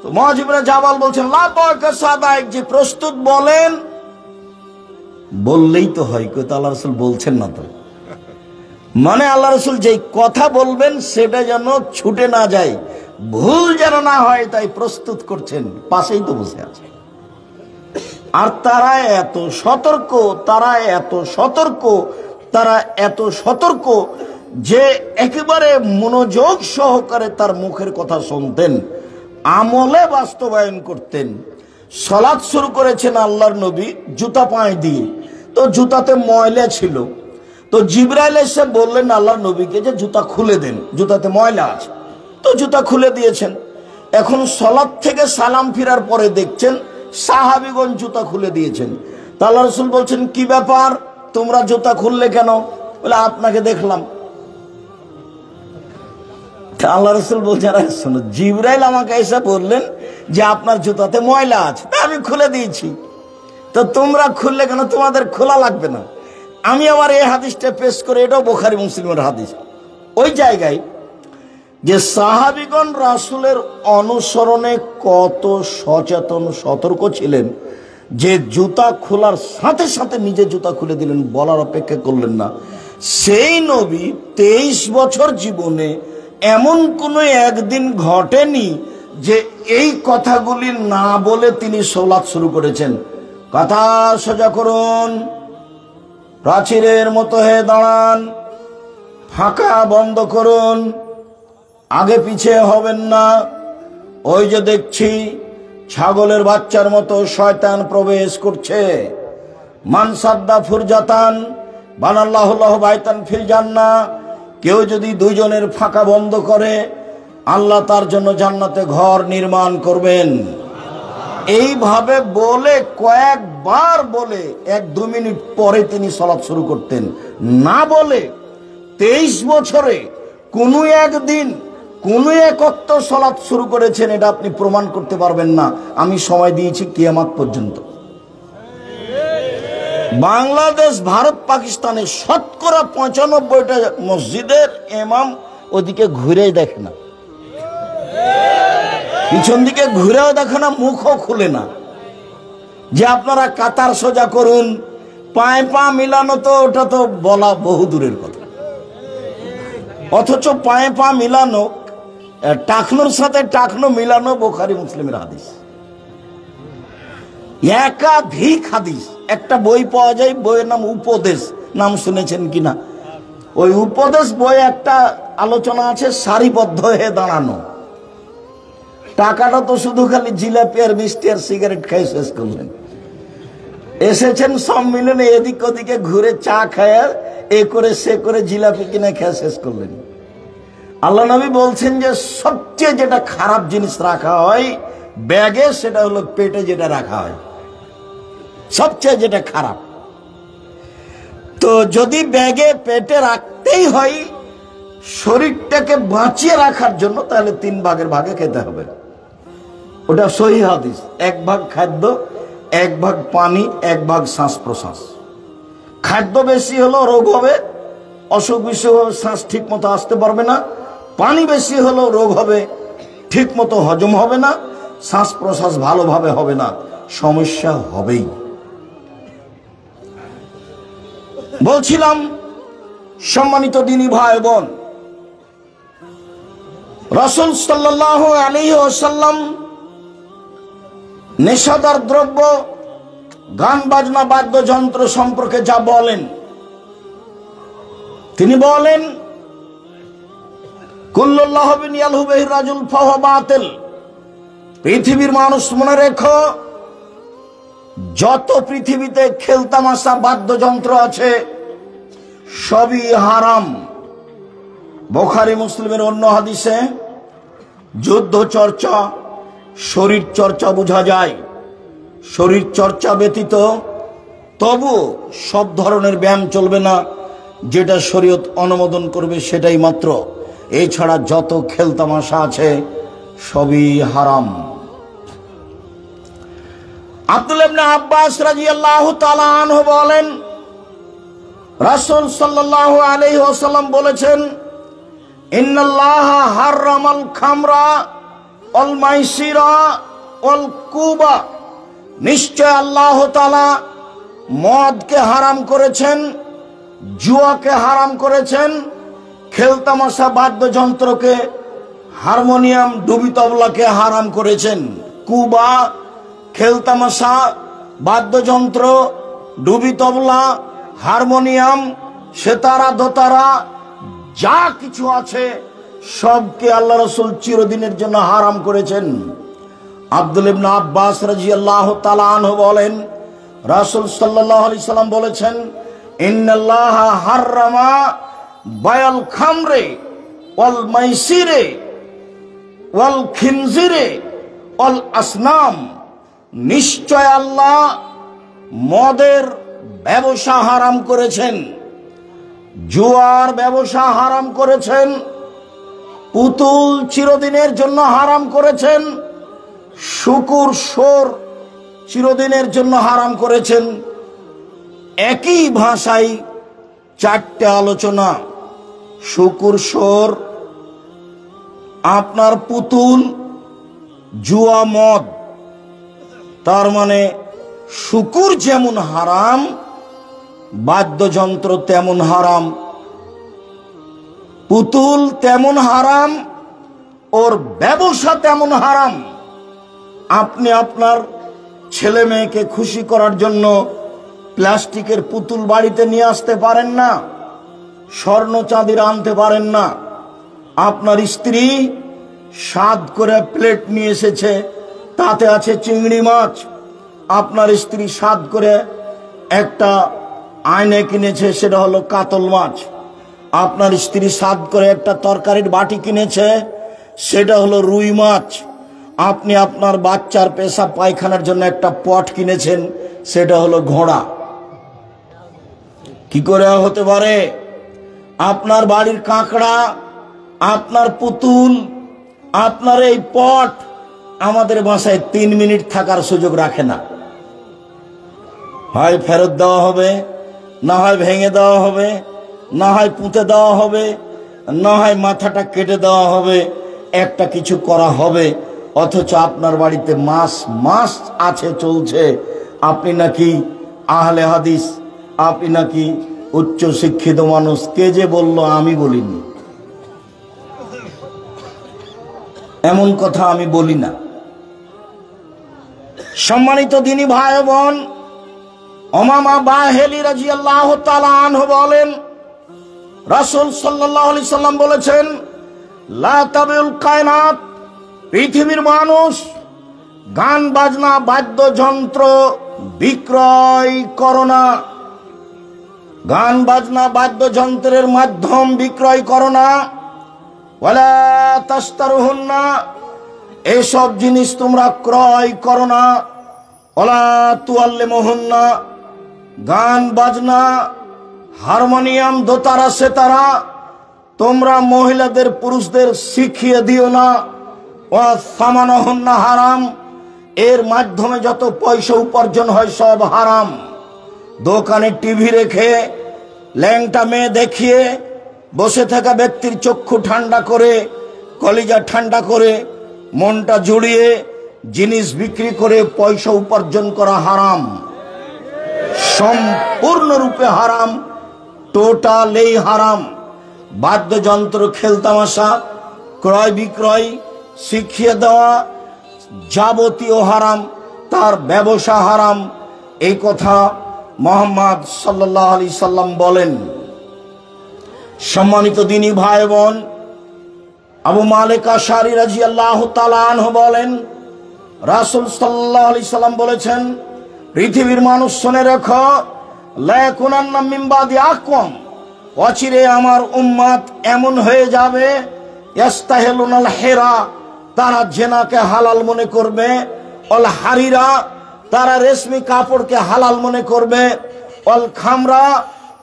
তো মুআয ইবনে জাবাল বলছেন লাব্বাইক সাদাইক, জি প্রস্তুত, বলেন। বললেই তো হয়, কই তো আল্লাহ রাসূল বলছেন না তো। মানে আল্লাহ রাসূল যেই কথা বলবেন সেটা যেন ছুটে না যায়, ভুল যেন না হয়, তাই প্রস্তুত করছেন, পাশেই তো বসে আছে। আর তারা এত সতর্ক, তারা এত সতর্ক যে একেবারে মনোযোগ সহকারে তার মুখের কথা শুনতেন, আমলে বাস্তবায়ন করতেন। সালাত শুরু করেছেন আল্লাহর নবী জুতা পায়ে দিয়ে, তো জুতাতে ময়লা ছিল। তো জিবরাইল এসে বললেন আল্লাহর নবীকে যে জুতা খুলে দেন, জুতাতে ময়লা আছে। তো জুতা খুলে দিয়েছেন। এখন সালাত থেকে সালাম ফিরার পরে দেখছেন সাহাবীগণ জুতা খুলে দিয়েছেন। তা আল্লাহ রাসূল বলছেন কি ব্যাপার, তোমরা জুতা খুললে কেন? বলে আপনাকে দেখলাম। আল্লাহ রাসূল বলছেন শোনো, জিবরাইল আমাকে এসে বললেন যে আপনার জুতাতে ময়লা আছে, তা আমি খুলে দিয়েছি। তো তোমরা খুললে কেন? তোমাদের খোলা লাগবে না। আমি আবার এই হাদিসটা পেশ করে, এটাও বুখারী মুসলিমের হাদিস, ওই জায়গায় যে সাহাবীগণ রাসূলের অনুসরণে কত সচেতন সতর্ক ছিলেন, যে জুতা খোলার সাথে সাথে নিজে জুতা খুলে দিলেন, বলার অপেক্ষা করলেন না। সেই নবী 23 বছর জীবনে এমন কোনো একদিন ঘটেনি যে এই কথাগুলি না বলে তিনি সালাত শুরু করেছেন। কথা সোজা করুন, প্রাচীরের মতো হয়ে দাঁড়ান, ফাঁকা বন্ধ করুন, আগে পিছিয়ে হবেন না। ওই যে দেখছি ছাগলের বাচ্চার মতো শয়তান প্রবেশ করছে। মান সাদ্দা ফুরজাতান বানাল্লাহু লাহু বাইতান ফিল জান্নাহ, কেউ যদি দুইজনের ফাঁকা বন্ধ করে আল্লাহ তার জন্য জান্নাতে ঘর নির্মাণ করবেন। এইভাবে বলে কয়েকবার বলে 1-2 মিনিট পরে তিনি সালাত শুরু করতেন। না বলে 23 বছরে কোনো একদিন কোনো এক ওয়াক্ত সালাত শুরু করেছেন, এটা আপনি প্রমাণ করতে পারবেন না। আমি সময় দিয়েছি কিয়ামত পর্যন্ত। বাংলাদেশ, ভারত, পাকিস্তানে শতকরা 95টা মসজিদের ইমাম ওদিকে ঘুরেই দেখে না, পিছন দিকে ঘুরেও দেখে না, মুখও খুলে না যে আপনারা কাতার সোজা করুন, পায়ে পা মিলানো, তো ওটা তো বলা বহু দূরের কথা। অথচ পায়ে পা মিলানো, টাকনোর সাথে টাকনো মিলানো বুখারী মুসলিমের হাদিস, একাধিক হাদিস। একটা বই পাওয়া যায়, বইয়ের নাম উপদেশ, নাম শুনেছেন কিনা? ওই উপদেশ বই একটা আলোচনা আছে সারিবদ্ধ হয়ে দাঁড়ানো। টাকাটা তো শুধু খালি জিলাপি আর মিষ্টি আর সিগারেট খাই শেষ করলেন। এসেছেন সম্মিলনে, এদিক ওদিকে ঘুরে চা খায়, এ করে সে করে জিলাপি কিনে খেয়ে শেষ করলেন। আল্লাহ নবী বলছেন যে সবচেয়ে যেটা খারাপ জিনিস রাখা হয় ব্যাগে, সেটা হলো পেটে যেটা রাখা হয়, সবচেয়ে যেটা খারাপ। তো যদি ব্যাগে পেটে রাখতেই হয় শরীরটাকে বাঁচিয়ে রাখার জন্য, তাহলে 3 ভাগের ভাগে খেতে হবে। ওটা সহিহ হাদিস। 1 ভাগ খাদ্য, 1 ভাগ পানি, 1 ভাগ শ্বাস প্রশ্বাস। খাদ্য বেশি হলো রোগ হবে, অসুখ বিসুখ হবে, শ্বাস ঠিক মতো আসতে পারবে না। পানি বেশি হলো রোগ হবে, ঠিক মতো হজম হবে না, শ্বাস প্রশ্বাস ভালোভাবে হবে না, সমস্যা হবেই। বলছিলাম সম্মানিত দিনী ভাই বোন, রাসূল সাল্লাল্লাহু আলাইহি ওয়াসাল্লাম নেশাদার দ্রব্য, গান বাজনা, বাদ্যযন্ত্র সম্পর্কে যা বলেন, তিনি বলেন কুল্লুল্লাহু বিন ইয়ালহু বিহি রাজুল ফাহুয়া বাতিল। পৃথিবীর মানুষ মনে রেখো, যত পৃথিবীতে খেলতামাশা বাদ্যযন্ত্র আছে সবই হারাম। বুখারী মুসলিমের অন্য হাদিসে যুদ্ধ চর্চা, শরীর চর্চা বোঝা যায়। শরীর চর্চা ব্যতীত তবু সব ধরনের ব্যায়াম চলবে না, যেটা শরীয়ত অনুমোদন করবে সেটাই মাত্র। এছাড়া যত খেলতামাশা আছে সবই হারাম। আব্দুল্লাহ ইবনে আব্বাস রাদিয়াল্লাহু তাআলা আনহু বলেন, রাসূল সাল্লাল্লাহু আলাইহি ওয়াসাল্লাম বলেছেন, ইন্নাল্লাহা হাররামাল খামরা ওয়াল মাইসিরা ওয়াল কুবা, নিশ্চয় আল্লাহ তাআলা মদকে হারাম করেছেন, জুয়াকে হারাম করেছেন, খেলতামাশা বাদ্যযন্ত্রকে, হারমোনিয়াম, ডুবি তবলাকে হারাম করেছেন। কুবা, খেলতামাশা, বাদ্যযন্ত্র, ডুবি তবলা, হারমোনিয়াম, সেতারা, দোতারা, যা কিছু আছে সবকে আল্লাহ রাসূল চিরদিনের জন্য হারাম করেছেন। আব্দুল্লাহ ইবনে আব্বাস রাদিয়াল্লাহু তাআলা আনহু বলেন, রাসূল সাল্লাল্লাহু আলাইহি সাল্লাম বলেছেন, ইন্নাল্লাহা হাররামা বায়াল খামরে ওয়াল মাইসিরে ওয়াল খিনজিরে ওয়াল আসনাম, নিশ্চয় আল্লাহ মদের ব্যবসা হারাম করেছেন, জুয়ার ব্যবসা হারাম করেছেন, পুতুল চিরদিনের জন্য হারাম করেছেন, শুকুর শোর চিরদিনের জন্য হারাম করেছেন। একই ভাষায় চারটে আলোচনা, শুকুর শোর, আপনার পুতুল, জুয়া, মদ। তার মানে শুকুর যেমন হারাম, বাদ্যযন্ত্র তেমন হারাম, পুতুল তেমন হারাম, ওর ব্যবসা তেমন হারাম। আপনি আপনার ছেলে মেয়েকে খুশি করার জন্য প্লাস্টিকের পুতুল বাড়িতে নিয়ে আসতে পারেন না, স্বর্ণ চাঁদির আনতে পারেন না। আপনার স্ত্রী স্বাদ করে প্লেট নিয়ে এসেছে, তাতে আছে চিংড়ি মাছ। আপনার স্ত্রী স্বাদ করে একটা আয়না কিনেছে, সেটা হলো কাতল মাছ। আপনার স্ত্রী স্বাদ করে একটা তরকারির বাটি কিনেছে, সেটা হলো রুই মাছ। আপনি আপনার বাচ্চার পেশাব পায়খানার জন্য একটা পট কিনেছেন, সেটা হলো ঘোড়া। কি করে হতে পারে? আপনার বাড়ির কাঁকড়া, আপনার পুতুল, আপনার এই পট আমাদের বাসায় 3 মিনিট থাকার সুযোগ রাখে না। হয় ফেরত দেওয়া হবে, না হয় ভেঙে দেওয়া হবে, না হয় পুঁতে দেওয়া হবে, না হয় মাথাটা কেটে দেওয়া হবে, একটা কিছু করা হবে। অথচ আপনার বাড়িতে মাস মাস আছে, চলছে। আপনি নাকি আহলে হাদিস, আপনি নাকি উচ্চ শিক্ষিত মানুষ। কে যে বলল? আমি বলিনি, এমন কথা আমি বলি না। সম্মানিত দিনী ভাই বোন, উমামা বাহিলি রাদিয়াল্লাহু তাআলা আনহু বলেন, রাসূল সাল্লাল্লাহু আলাইহি সাল্লাম বলেছেন, লা তাবিউল কায়নাত, পৃথিবীর মানুষ গান বাজনা বাদ্যযন্ত্র বিক্রয় করো না। গান বাজনা বাদ্যযন্ত্রের মাধ্যম বিক্রয় করো না। ওয়ালা তাশতারুহুন্না, এসব জিনিস তোমরা ক্রয় করো না। ওয়ালা তুআল্লিমুহুন্না, গান বাজনা, হারমোনিয়াম, দোতারা, সেতারা তোমরা মহিলাদের পুরুষদের শিখিয়ে দিও না। ওয়া সামানুহুন্না হারাম, এর মাধ্যমে যত পয়সা উপার্জন হয় সব হারাম। দোকানে টিভি রেখে ল্যাংটা মেয়ে দেখিয়ে বসে থাকা ব্যক্তির চক্ষু ঠান্ডা করে, কলিজা ঠান্ডা করে, মনটা জুড়িয়ে জিনিস বিক্রি করে পয়সা উপার্জন করা হারাম, সম্পূর্ণরূপে হারাম, টোটালি হারাম। বাদ্যযন্ত্র, খেলতামাশা, ক্রয় বিক্রয়, শিখিয়ে দেওয়া যাবতীয় হারাম, তার ব্যবসা হারাম। এই কথা মুহাম্মদ সাল্লাল্লাহু আলাইহি সাল্লাম বলেন। সম্মানিত দিনী ভাই বোন, আবু মালিক আশআরী রাদিয়াল্লাহু তাআলা আনহু বলেন, রাসূল সাল্লাল্লাহু আলাইহি সাল্লাম বলেছেন, পৃথিবীর মানুষ শুনে রেখো, লা ইয়াকুনান্না মিন বাদি আকওয়াম, অচিরে আমার উম্মত এমন হয়ে যাবে, ইস্তাহিলুনাল হিরা, তারা জেনাকে হালাল মনে করবে, অল হারিরা, তারা রেশমি কাপড়কে হালাল মনে করবে, অল খামরা,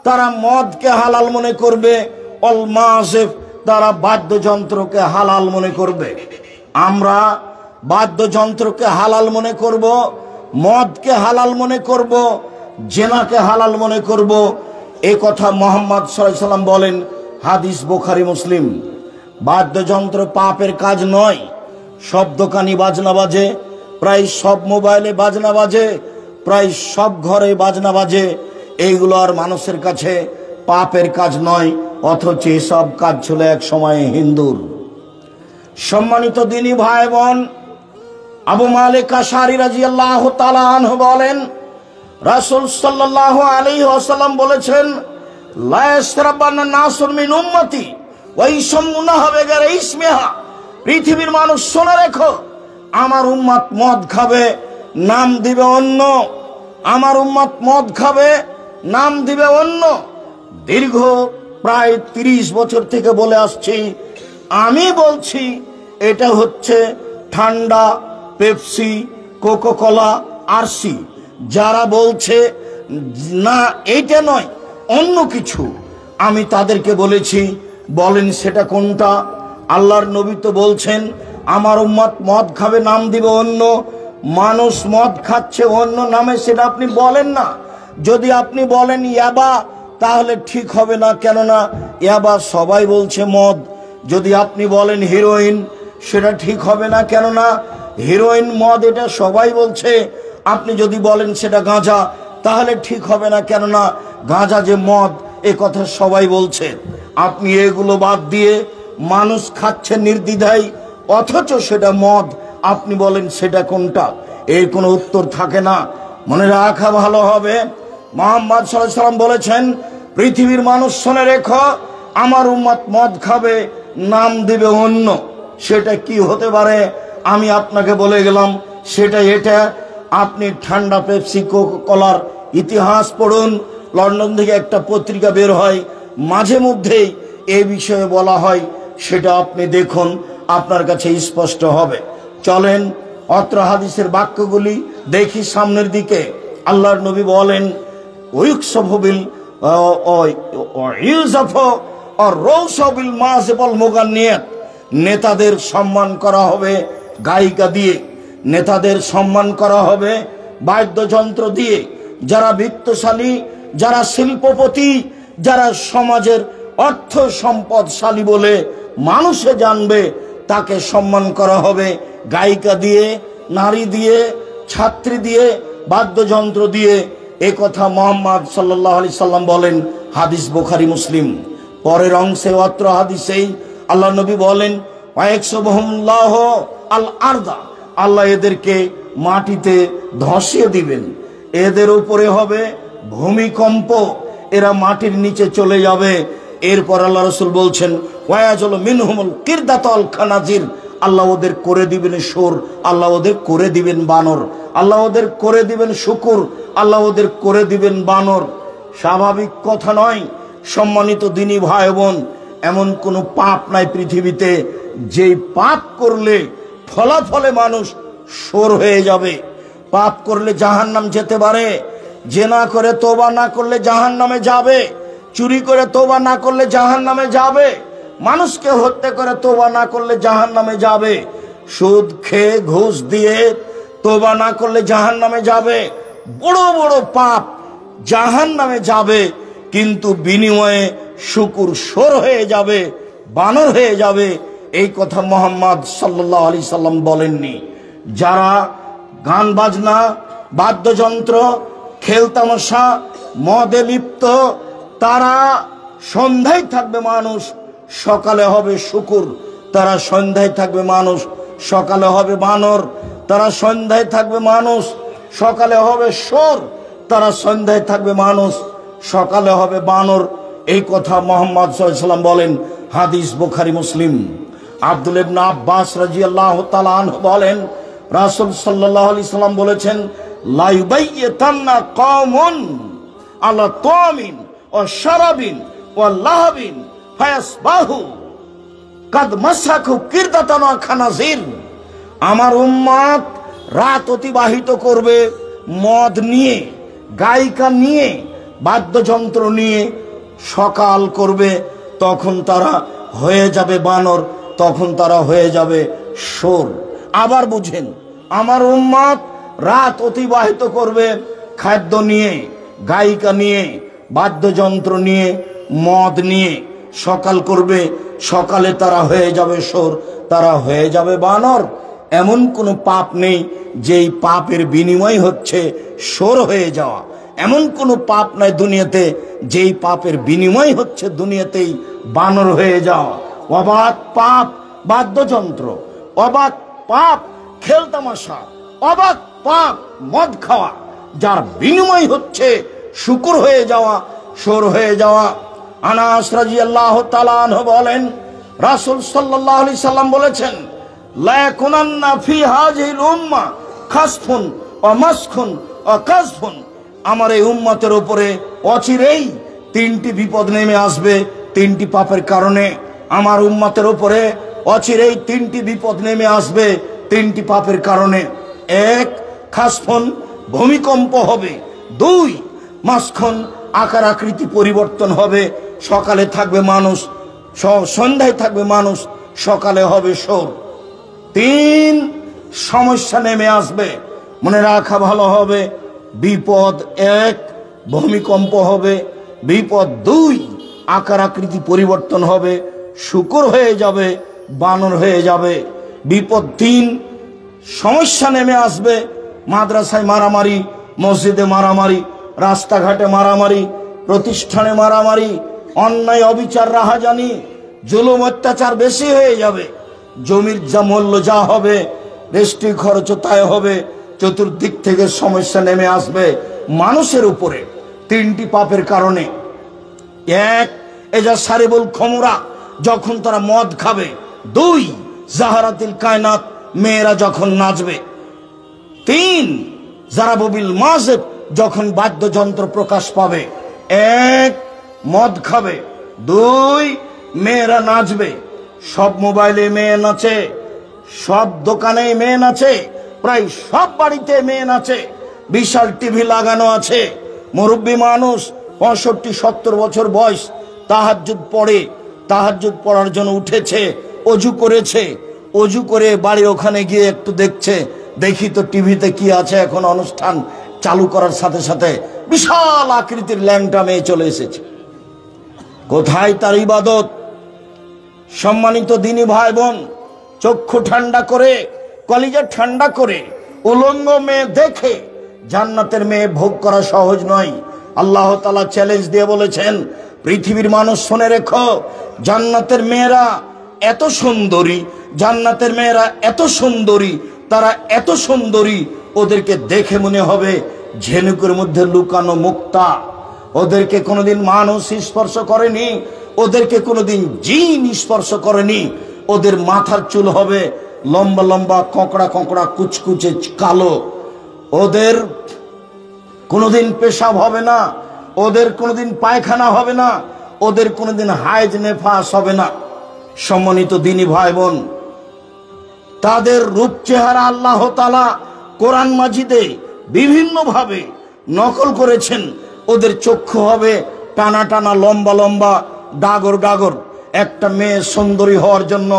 তারা মদকে হালাল মনে করবে, অল মাসিফ, তারা বাদ্যযন্ত্রকে হালাল মনে করবে। আমরা বাদ্যযন্ত্রকে হালাল মনে করব, মদকে হালাল মনে করব, জেনাকে হালাল মনে করব। এই কথা মুহাম্মদ সাল্লাল্লাহু আলাইহি ওয়াসাল্লাম বলেন, হাদিস বুখারী মুসলিম। বাদ্যযন্ত্র পাপের কাজ নয়। সব দোকানি বাজনা বাজে, প্রায় সব মোবাইলে বাজনা বাজে, প্রায় সব ঘরে বাজনা বাজে। এইগুলো আর মানুষের কাছে পাপের কাজ নয়, অথচ এসব কাজ ছিল এক সময় হিন্দুর। সম্মানিত দিনী ভাই বোন, আবু মালিক আশআরী রাদিয়াল্লাহু তাআলা আনহু বলেন, রাসূল সাল্লাল্লাহু আলাইহি ওয়াসাল্লাম বলেছেন, লা ইয়াশরাবান্না নাসুন মিন উম্মতি ওয়া ইয়াশমুনাহা বিগাইরি ইসমিহা। পৃথিবীর মানুষ শুনে রেখো, আমার উম্মত মদ খাবে, নাম দিবে অন্য। আমার উম্মত মদ খাবে, নাম দিবে অন্য। দীর্ঘ প্রায় 30 বছর থেকে বলে আসছি, আমি বলছি এটা হচ্ছে ঠান্ডা, পেপসি, কোকাকোলা, আরসি। যারা বলছে না এইটা নয় অন্য কিছু, আমি তাদেরকে বলেছি, বলেন সেটা কোনটা? আল্লাহর নবী তো বলছেন আমার উম্মত মদ খাবে, নাম দিবে অন্য। মানুষ মদ খাচ্ছে অন্য নামে, সেটা আপনি বলেন না। যদি আপনি বলেন ইয়াবা, তাহলে ঠিক হবে না, কেননা ইয়াবা সবাই বলছে মদ। যদি আপনি বলেন হিরোইন, সেটা ঠিক হবে না, কেননা হিরোইন মদ এটা সবাই বলছে। আপনি যদি বলেন সেটা গাঁজা, তাহলে ঠিক হবে না, কেননা গাঁজা যে মদ এ কথা সবাই বলছে। আপনি এগুলো বাদ দিয়ে মানুষ খাচ্ছে নির্দ্বিধায়, অথচ সেটা মদ, আপনি বলেন সেটা কোনটা? এর কোনো উত্তর থাকে না। মনে রাখা ভালো হবে, মুহাম্মদ সাল্লাল্লাহু আলাইহি ওয়াসাল্লাম বলেছেন, পৃথিবীর মানুষ শুনে রেখো, আমার উম্মত মদ খাবে, নাম দিবে অন্য। সেটা কি হতে পারে আমি আপনাকে বলে গেলাম, সেটা এটা। আপনি ঠান্ডা, পেপসি, কোকাকোলার ইতিহাস পড়ুন। লন্ডন থেকে একটা পত্রিকা বের হয়, মাঝে মধ্যেই এই বিষয়ে বলা হয়, সেটা আপনি দেখুন, আপনার কাছে স্পষ্ট হবে। চলেন অত্র হাদিসের বাক্যগুলি দেখি সামনের দিকে। আল্লাহর নবী বলেন, ওয়ুকসফবিল ইউজাফ আর রৌসবিল মাযিবল মুগান্নিয়াত, নেতাদের সম্মান করা হবে গায়িকা দিয়ে, নেতাদের সম্মান করা হবে বাদ্যযন্ত্র দিয়ে। যারা বিত্তশালী, যারা শিল্পপতি, যারা সমাজের অর্থ সম্পদশালী বলে মানুষে জানবে, তাকে সম্মান করা হবে গায়িকা দিয়ে, নারী দিয়ে, ছাত্রী দিয়ে, বাদ্যযন্ত্র দিয়ে। এ কথা মুহাম্মদ সাল্লাল্লাহু আলাইহি সাল্লাম বলেন, হাদিস বুখারী মুসলিম। পরের অংশে অত্র হাদিসেই আল্লাহ নবী বলেন, ওয়ায়াকসুবহুমুল্লাহু আল আরদা, আল্লাহ এদেরকে মাটিতে ধসিয়ে দিবেন, এদের উপরে হবে ভূমিকম্প, এরা মাটির নিচে চলে যাবে। এরপর আল্লাহ রাসূল বলছেন, ওয়ায়াজলু মিনহুমুল কিরদাতুল খানাজির, আল্লাহ ওদের করে দিবেন সুর, আল্লাহ ওদের করে দিবেন বানর, আল্লাহ ওদের করে দিবেন শুকুর, আল্লাহ ওদের করে দিবেন বানর। স্বাভাবিক কথা নয়। সম্মানিত দিনী ভাই বোন, এমন কোনো পাপ নাই পৃথিবীতে যেই পাপ করলে ফলাফলে মানুষ সুর হয়ে যাবে। পাপ করলে জাহান্নাম যেতে পারে, জেনা করে তওবা না করলে জাহান্নামে যাবে, চুরি করে তওবা না করলে জাহান্নামে যাবে, মানুষকে হত্যা করে তওবা না করলে জাহান্নামে যাবে, সুদ খেয়ে ঘুষ দিয়ে তওবা না করলে জাহান্নামে যাবে। বড় বড় পাপ জাহান্নামে যাবে, কিন্তু বিনিময়ে শুকুর সুর হয়ে যাবে, বানর হয়ে যাবে। এই কথা মুহাম্মদ সাল্লাল্লাহু আলাইহি সাল্লাম বলেননি। যারা গান বাজনা, বাদ্যযন্ত্র, খেলতামশা, মদে লিপ্ত, তারা সন্ধ্যায় থাকবে মানুষ, সকালে হবে শুকুর। তারা সন্ধ্যায় থাকবে মানুষ, সকালে হবে বানর। তারা সন্ধ্যায় থাকবে মানুষ, সকালে হবে সুর। তারা সন্ধ্যায় থাকবে মানুষ, সকালে হবে বানর। এই কথা মুহাম্মদ সাল্লাল্লাহু আলাইহি ওয়াসাল্লাম বলেন, হাদিস বুখারী মুসলিম। আব্দুল ইবনে আব্বাস রাদিয়াল্লাহু তাআলা আনহু বলেন, রাসূল সাল্লাল্লাহু আলাইহি সাল্লাম বলেছেন, লা ইউবাইয়াতান্না কওমুন আলা তামিন ওয়া শারাবিন ওয়া লাহাবিন ফায়াসবাহু কাদ মাসাকু কিরদাতান ওয়া খানাজির। আমার উম্মত রাত অতিবাহিত করবে মদ নিয়ে, গায়িকা নিয়ে, বাদ্যযন্ত্র নিয়ে। সকাল করবে, তখন তারা হয়ে যাবে বানর, তখন তারা হয়ে যাবে শোর। আবার বুঝেন, আমার উম্মত রাত অতিবাহিত করবে খাদ্য নিয়ে, গায়িকা নিয়ে, বাদ্যযন্ত্র নিয়ে, মদ নিয়ে। সকাল করবে, সকালে তারা হয়ে যাবে শোর, তারা হয়ে যাবে বানর। এমন কোনো পাপ নেই যেই পাপের বিনিময় হচ্ছে শোর হয়ে যাওয়া। এমন কোনো পাপ নাই দুনিয়াতে যেই পাপের বিনিময় হচ্ছে দুনিয়াতেই বানর হয়ে যাওয়া। অবাক পাপ বাদ্যযন্ত্র, অবাক পাপ খেলতামাশা, অবাক পাপ মদ খাওয়া, যার বিনিময় হচ্ছে শুকর হয়ে যাওয়া, শোর হয়ে যাওয়া। আনাস রাদিয়াল্লাহু তাআলা আনহু বলেন, রাসূল সাল্লাল্লাহু আলাইহি সাল্লাম বলেছেন, লা ইয়াকুনান্না ফি হাযিহিল উম্মাহ খাসফুন ওয়া মাসখুন ওয়া কাযফুন। আমার এই উম্মতের উপরে অচিরেই তিনটি বিপদ নেমে আসবে তিনটি পাপের কারণে। আমার উম্মতের উপরে অচিরেই তিনটি বিপদ নেমে আসবে তিনটি পাপের কারণে। এক, খাসফুন ভূমিকম্প হবে। দুই, মাসখুন আকার আকৃতি পরিবর্তন হবে। সকালে থাকবে মানুষ, সন্ধ্যায় থাকবে মানুষ, সকালে হবে শোর। তিন, সমস্যা নেমে আসবে। মনে রাখা ভালো হবে, বিপদ এক, ভূমিকম্প হবে। বিপদ দুই, আকার আকৃতি পরিবর্তন হবে, শুকর হয়ে যাবে, বানর হয়ে যাবে। বিপদ তিন, সমস্যা নেমে আসবে। মাদ্রাসায় মারামারি, মসজিদে মারামারি, রাস্তাঘাটে মারামারি, প্রতিষ্ঠানে মারামারি, অন্যায় অবিচার রাহাজানি, জুলুম অত্যাচার বেশি হয়ে যাবে। জমির যা মূল্য যা হবে, রেস্টি খরচ তাই হবে। চতুর্দিক থেকে সমস্যা নেমে আসবে মানুষের উপরে তিনটি পাপের কারণে। এক, এজা সারিবুল খমরা, যখন তারা মদ খাবে। দুই, জাহারাতিল কায়নাত, মেয়েরা যখন নাচবে। তিন, জারাবুবিল মাজেব, যখন বাদ্যযন্ত্র প্রকাশ পাবে। এক, মদ খাবে। দুই, মেয়েরা নাচবে। সব মোবাইলে মেয়ে নাচে, সব দোকানে মেয়ে নাচে, প্রায় সব বাড়িতে মেয়ে নাচে। বিশাল টিভি লাগানো আছে। মুরব্বী মানুষ 65-70 বছর বয়স, তাহাজ্জুদ পড়ে, তাহাজ্জুদ পড়ার জন্য উঠেছে, অজু করেছে, অজু করে বাড়ি ওখানে গিয়ে একটু দেখছে, দেখি তো টিভিতে কি আছে। এখন অনুষ্ঠান চালু করার সাথে সাথে বিশাল আকৃতির ল্যাংটা মেয়ে চলে এসেছে। কোথায় তার ইবাদত? সম্মানিত দিনী ভাই বোন, চক্ষু ঠান্ডা করে, কলিজা ঠান্ডা করে উলঙ্গ মেয়ে দেখে জান্নাতের মেয়ে ভোগ করা সহজ নয়। আল্লাহ তাআলা চ্যালেঞ্জ দিয়ে বলেছেন, পৃথিবীর মানুষ শুনে রেখো, জান্নাতের মেয়েরা এত সুন্দরী, জান্নাতের মেয়েরা এত সুন্দরী, তারা এত সুন্দরী, ওদেরকে দেখে মনে হবে ঝিনুকের মধ্যে লুকানো মুক্তা। ওদেরকে কোনোদিন মানুষ স্পর্শ করেনি, ওদেরকে কোনোদিন জিন স্পর্শ করেনি। ওদের মাথার চুল হবে লম্বা লম্বা, কোঁকড়া কোঁকড়া, কুচকুচে কালো। ওদের কোনোদিন পেশাব হবে না, ওদের কোনোদিন পায়খানা হবে না, ওদের কোনোদিন হাইজ নেফাস হবে না। সম্মানিত দিনী ভাই বোন, তাদের রূপ চেহারা আল্লাহ তাআলা কোরআন মাজিদে বিভিন্ন ভাবে নকল করেছেন। ওদের চক্ষু হবে টানা টানা, লম্বা লম্বা, ডাগর ডাগর। একটা মেয়ে সুন্দরী হওয়ার জন্য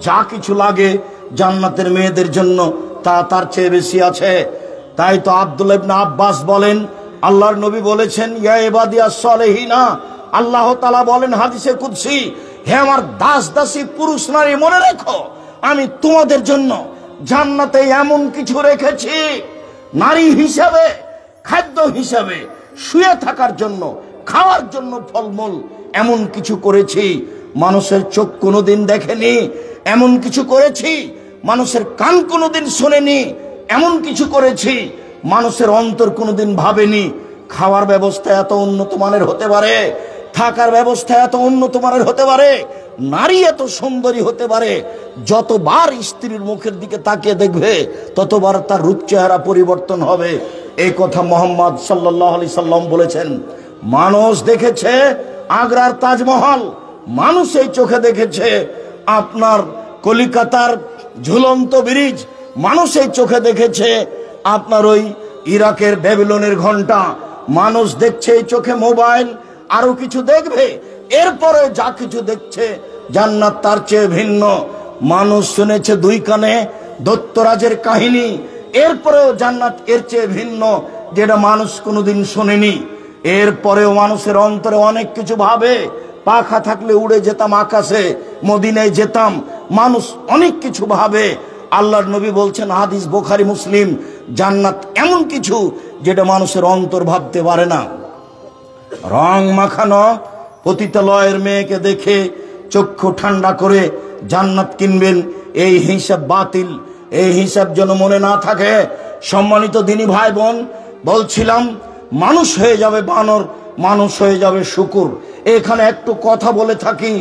যা কিছু লাগে জান্নাতের মেয়েদের জন্য তা তার চেয়ে বেশি আছে। তাই তো আব্দুল্লাহ ইবনে আব্বাস বলেন, আল্লাহর নবী বলেছেন, ইয়া ইবাদিয়াস সালিহিনা, আল্লাহ তাআলা বলেন হাদিসে কুদসি, হে আমার দাস দাসী পুরুষ নারী, মনে রেখো আমি তোমাদের জন্য জান্নাতে এমন কিছু রেখেছি, নারী হিসাবে, খাদ্য হিসাবে, শুয়ে থাকার জন্য, খাওয়ার জন্য ফলমূল, এমন কিছু করেছি মানুষের চোখ কোনোদিন দেখেনি, এমন কিছু করেছি মানুষের কান কোনোদিন শোনেনি, এমন কিছু করেছি মানুষের অন্তর কোনোদিন ভাবেনি। খাওয়ার ব্যবস্থা এত উন্নত মানের হতে পারে, থাকার ব্যবস্থা এত উন্নত মানের হতে পারে, নারী এত সুন্দরী হতে পারে, যতবার স্ত্রীর মুখের দিকে তাকিয়ে দেখবে ততবার তার রূপ চেহারা পরিবর্তন হবে। এই কথা মুহাম্মদ সাল্লাল্লাহু আলাইহি সাল্লাম বলেছেন। মানুষ দেখেছে আগ্রার তাজমহল, মানুষ এই চোখে দেখেছে আপনার কলিকাতার ঝুলন্ত ব্রিজ, মানুষ এই চোখে দেখেছে আপনার ওই ইরাকের ব্যাবিলনের ঘন্টা, মানুষ দেখছে এই চোখে মোবাইল, আরো কিছু দেখবে। এরপরে যা কিছু দেখছে জান্নাত তার চেয়ে ভিন্ন। মানুষ শুনেছে দুই কানে দৈত্যরাজের কাহিনী, এরপরেও জান্নাত এর চেয়ে ভিন্ন, যেটা মানুষ কোনোদিন শোনেনি। এরপরেও মানুষের অন্তরে অনেক কিছু ভাবে। পাখা থাকলে উড়ে যেতাম আকাশে, মদিনায় যেতাম। মানুষ অনেক কিছু ভাবে। আল্লাহর নবী বলছেন, হাদিস বুখারী মুসলিম, জান্নাত এমন কিছু যেটা মানুষের অন্তর ভাবতে পারে না। রং মাখানো পতিতালয়ের মেয়েকে দেখে চক্ষু ঠান্ডা করে জান্নাত কিনবেন, এই হিসাব বাতিল। এই হিসাব যেন মনে না থাকে। সম্মানিত দিনী ভাই বোন, বলছিলাম মানুষ হয়ে যাবে বানর, মানুষ হয়ে যাবে শুকুর। এখানে একটু কথা বলে থাকি,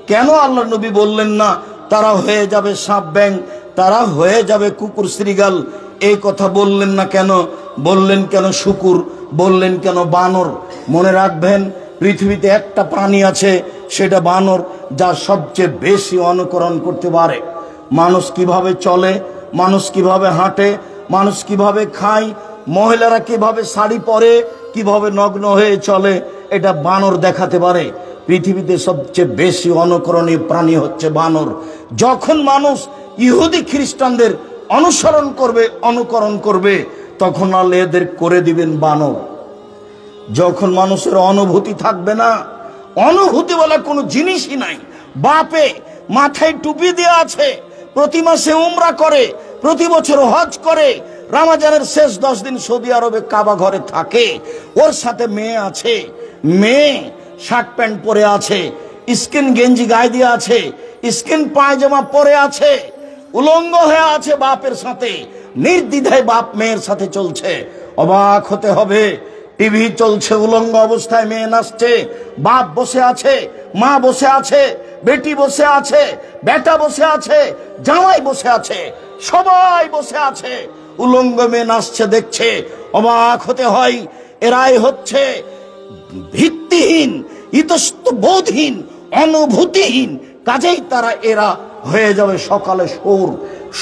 কেন আল্লাহর নবী বললেন না তারা হয়ে যাবে সাপ ব্যাং, তারা হয়ে যাবে কুকুর শ্রীগাল? এই কথা বললেন না কেন? বললেন কেন শুকুর? বললেন কেন বানর? মনে রাখবেন, পৃথিবীতে একটা প্রাণী আছে, সেটা বানর, যা সবচেয়ে বেশি অনুকরণ করতে পারে। মানুষ কিভাবে চলে, মানুষ কিভাবে হাঁটে, মানুষ কিভাবে খায়, মহিলারা কিভাবে শাড়ি পরে, কিভাবে নগ্ন হয়ে চলে, এটা বানর দেখাতে পারে। পৃথিবীতে সবচেয়ে বেশি অনুকরণীয় প্রাণী হচ্ছে বানর। যখন মানুষ ইহুদি খ্রিস্টানদের অনুসরণ করবে, অনুকরণ করবে, তখন আল্লাহ এদের করে দিবেন বানর। যখন মানুষের অনুভূতি থাকবে না, অনুভূতি বলে কোনো জিনিসই নাই। বাপে মাথায় টুপি দেওয়া আছে, প্রতি মাসে উমরা করে, প্রতি বছর হজ করে, রমজানের শেষ 10 দিন সৌদি আরবে কাবা ঘরে থাকে, ওর সাথে মেয়ে আছে, মেয়ে শার্ট প্যান্ট পরে আছে, স্কিন গেঞ্জি গায়ে দিয়ে আছে, স্কিন পায়জামা পরে আছে, উলঙ্গ হয়ে আছে বাপের সাথে, নির্দ্বিধায় বাপ মেয়ের সাথে চলছে। অবাক হতে হবে, টিভি চলছে, উলঙ্গ অবস্থায় মেয়ে নাচছে, বাপ বসে আছে, মা বসে আছে, বেটি বসে আছে, বেটা বসে আছে, জামাই বসে আছে, সবাই বসে আছে, উলঙ্গ মেয়ে নাচছে দেখছে। অবাক হতে হয়, এরাই হচ্ছে ভিত্তিহীন, ইতস্তবোধহীন, অনুভূতিহীন। কাজেই তারা এরা হয়ে যাবে সকালে সোর।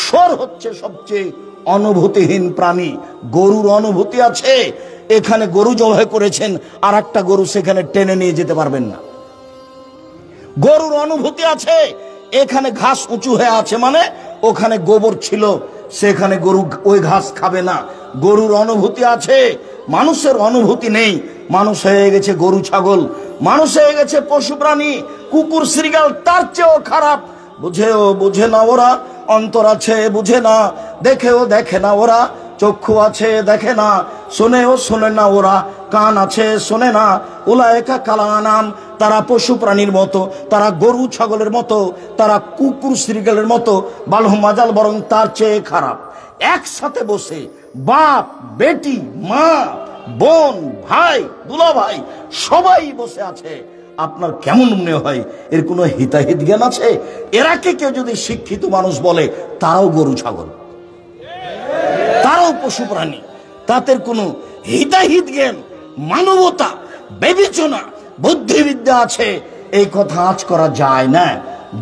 সোর হচ্ছে সবচেয়ে অনুভূতিহীন প্রাণী। গরুর অনুভূতি আছে, এখানে গরু জবাই করেছেন, আর একটা গরু সেখানে টেনে নিয়ে যেতে পারবেন না। গরুর অনুভূতি আছে, এখানে ঘাস উঁচু হয়ে আছে, মানে ওখানে গোবর ছিল, সেখানে গরু ওই ঘাস খাবে না। গরুর অনুভূতি আছে, মানুষের অনুভূতি নেই। মানুষ হয়ে গেছে গরু ছাগল, মানুষ হয়ে গেছে পশু প্রাণী, কুকুর শ্রীগাল তার চেয়েও খারাপ। বুঝেও বুঝে না ওরা, অন্তর আছে বুঝে না, দেখেও দেখে না ওরা, চক্ষু আছে দেখে না, শোনেও শোনে না ওরা, কান আছে শোনে না। উলায়েকা কালানাম, তারা পশু প্রাণীর মতো, তারা গরু ছাগলের মতো, তারা কুকুর শ্রীগালের মতো, বালহুম মাজাল, বরং তার চেয়ে খারাপ। একসাথে বসে বাপ বেটি, মা বোন, ভাই দুলা ভাই, সবাই বসে আছে। আপনার কেমন মনে হয় এর কোনো হিতাহিত জ্ঞান আছে? এরাকে কেউ যদি শিক্ষিত মানুষ বলে, তারাও গরু ছাগল, তারাও পশু প্রাণী, তাদের কোনো হিতাহিত জ্ঞান, মানবতা, বিবেচনা, বুদ্ধিবিদ্যা আছে, এই কথা আজ করা যায় না,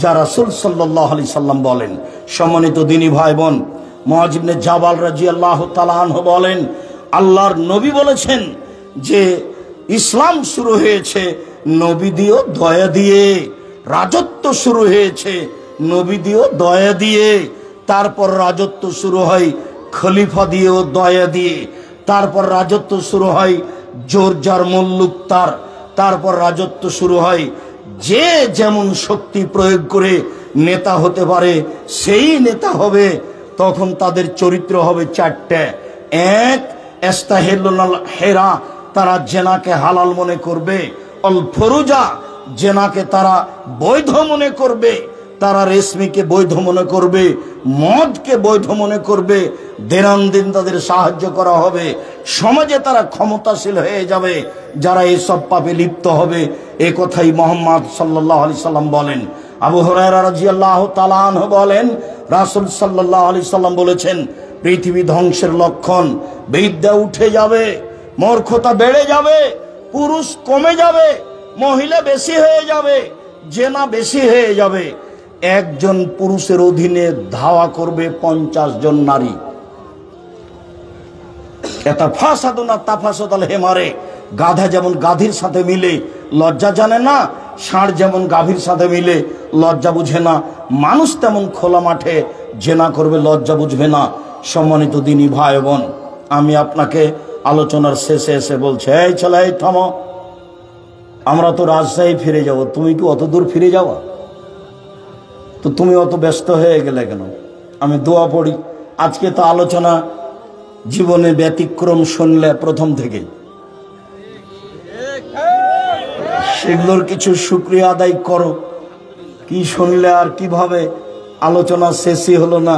যা রাসূল সাল্লাল্লাহু আলাইহি সাল্লাম বলেন। সম্মানিত দিনী ভাই বোন, মুআয ইবনে জাবাল রাদিয়াল্লাহু তাআলা আনহু বলেন, আল্লাহর নবী বলেছেন যে ইসলাম শুরু হয়েছে নবী দিও দয়া দিয়ে, রাজত্ব শুরু হয়েছে নবী দিও দয়া দিয়ে, তারপর রাজত্ব শুরু হয় খলিফা দিয়েও দয়া দিয়ে, তারপর রাজত্ব শুরু হয় জোর যার মুল্লুক তার, তারপর রাজত্ব শুরু হয় যে যেমন শক্তি প্রয়োগ করে নেতা হতে পারে সেই নেতা হবে। তখন তাদের চরিত্র হবে 4টে। এক, ইস্তাহিলুল হেরা, তারা জেনাকে হালাল মনে করবে। অল ফরুজা, জেনাকে তারা বৈধ মনে করবে, তারা রেশমিকে বৈধ মনে করবে, মদকে বৈধ মনে করবে, দিন দিন তাদের সাহায্য করা হবে, সমাজে তারা ক্ষমতাশীল হয়ে যাবে যারা এসব পাপে লিপ্ত হবে। এ কথাই মুহাম্মদ সাল্লাল্লাহু আলাইহি সাল্লাম বলেন। আবু হুরায়রা রাদিয়াল্লাহু তাআলা আনহু বলেন, রাসূল সাল্লাল্লাহু আলাইহি সাল্লাম বলেছেন, পৃথিবী ধ্বংসের লক্ষণ। বিদ্যা উঠে যাবে, মূর্খতা বেড়ে যাবে, পুরুষ কমে যাবে, মহিলা বেশি হয়ে যাবে, জেনা বেশি হয়ে যাবে। একজন পুরুষের অধীনে ধাওয়া করবে 50 জন নারী। এটা ফাসাদুনা তাফাসাদাল হেমারে। গাধা যেমন গাধীর সাথে মিলে লজ্জা জানে না, ষাঁড় যেমন গাভীর সাথে মিলে লজ্জা বুঝে না, মানুষ তেমন খোলা মাঠে জেনা করবে, লজ্জা বুঝবে না। সম্মানিত দিনী ভাই বোন, আমি আপনাকে আলোচনার শেষে এসে বলছি, এই ছেলে, এই থামো, আমরা তো রাজশাহী ফিরে যাব, তুমি কি অত দূর ফিরে যাওয়া? তো তুমি অত ব্যস্ত হয়ে গেলে কেন? আমি দোয়া পড়ি। আজকে তো আলোচনা জীবনে ব্যতিক্রম শুনলে প্রথম থেকেই, সেগুলোর কিছু শুকরিয়া আদায় করো। কি শুনলে আর কিভাবে আলোচনা শেষই হলো না,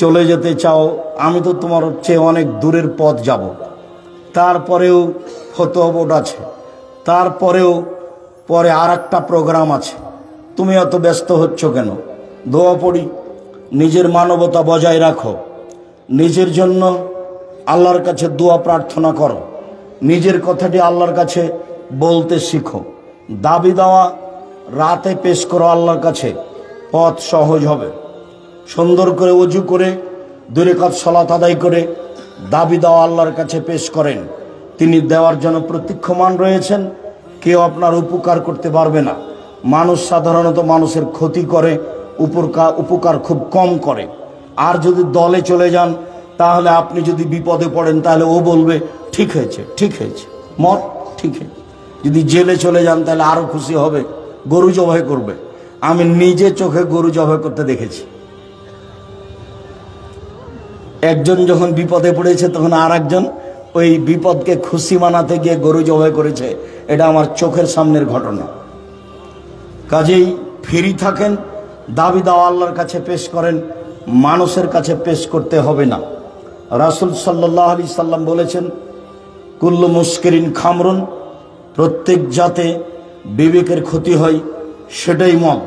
চলে যেতে চাও। আমি তো তোমার চেয়ে অনেক দূরের পথ যাব, তারপরেও ফতোয়া বোর্ড আছে, তারপরেও পরে আর একটা প্রোগ্রাম আছে, তুমি এত ব্যস্ত হচ্ছ কেন? দোয়া পড়ি, নিজের মানবতা বজায় রাখো, নিজের জন্য আল্লাহর কাছে দোয়া প্রার্থনা করো, নিজের কথাটি আল্লাহর কাছে বলতে শিখো, দাবি দেওয়া রাতে পেশ করো আল্লাহর কাছে, পথ সহজ হবে। সুন্দর করে ওযু করে 2 রাকাত সালাত আদায় করে দাবি দেওয়া আল্লাহর কাছে পেশ করেন, তিনি দেওয়ার জন্য প্রতীক্ষমান রয়েছেন। কেউ আপনার উপকার করতে পারবে না। মানুষ সাধারণত মানুষের ক্ষতি করে, উপকার খুব কম করে। আর যদি দলে চলে যান, তাহলে আপনি যদি বিপদে পড়েন, তাহলে ও বলবে ঠিক হয়েছে, ঠিক হয়েছে, মত ঠিক হয়েছে। যদি জেলে চলে যান, তাহলে আরো খুশি হবে, গরু জবাই করবে। আমি নিজে চোখে গরু জবাই করতে দেখেছি। একজন যখন বিপদে পড়েছে, তখন আর একজন ওই বিপদকে খুশি মানাতে গিয়ে গরু জবাই করেছে। এটা আমার চোখের সামনের ঘটনা। কাজেই ফ্রি থাকেন, দাবি দাওয়া আল্লাহর কাছে পেশ করেন, মানুষের কাছে পেশ করতে হবে না। রাসূল সাল্লাল্লাহু আলাইহি সাল্লাম বলেছেন, কুল্লু মুস্কিরিন খামরুন, প্রত্যেক জাতে বিবেকের ক্ষতি হয়, সেটাই মদ।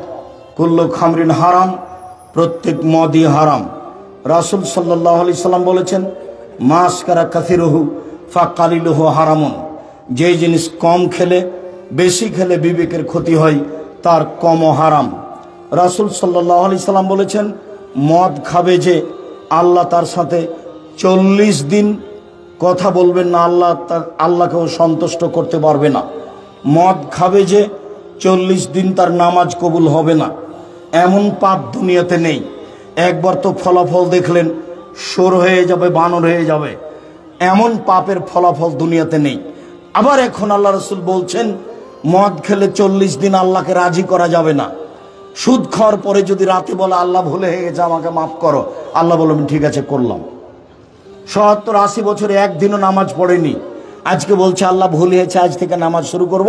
কুল্লু খামরিন হারাম, প্রত্যেক মদই হারাম। রাসূল সাল্লাল্লাহু আলাইহি সাল্লাম বলেছেন, মাসকারা কাসিরুহু ফাকালিলুহু হারামুন, যে জিনিস কম খেলে বেশি খেলে বিবেকের ক্ষতি হয়, তার কমও হারাম। রাসূল সাল্লাল্লাহু আলাইহি সাল্লাম বলেছেন, মদ খাবে যে, আল্লাহ তার সাথে 40 দিন কথা বলবেন না, আল্লাহকেও সন্তুষ্ট করতে পারবে না। মদ খাবে যে 40 দিন তার নামাজ কবুল হবে না। এমন পাপ দুনিয়াতে নেই। একবার তো ফলাফল দেখলেন, শোর হয়ে যাবে, বানর হয়ে যাবে, এমন পাপের ফলাফল দুনিয়াতে নেই। আবার এখন আল্লাহ রাসূল বলছেন, মদ খেলে 40 দিন আল্লাহকে রাজি করা যাবে না। সুদ খাওয়ার পরে যদি রাতে বলে আল্লাহ ভুলে হয়ে গেছে, আমাকে মাফ করো, আল্লাহ বলবেন ঠিক আছে, করলাম। 70-80 বছরে একদিনও নামাজ পড়েনি, আজকে বলছে আল্লাহ ভুল হয়েছে, আজ থেকে নামাজ শুরু করব,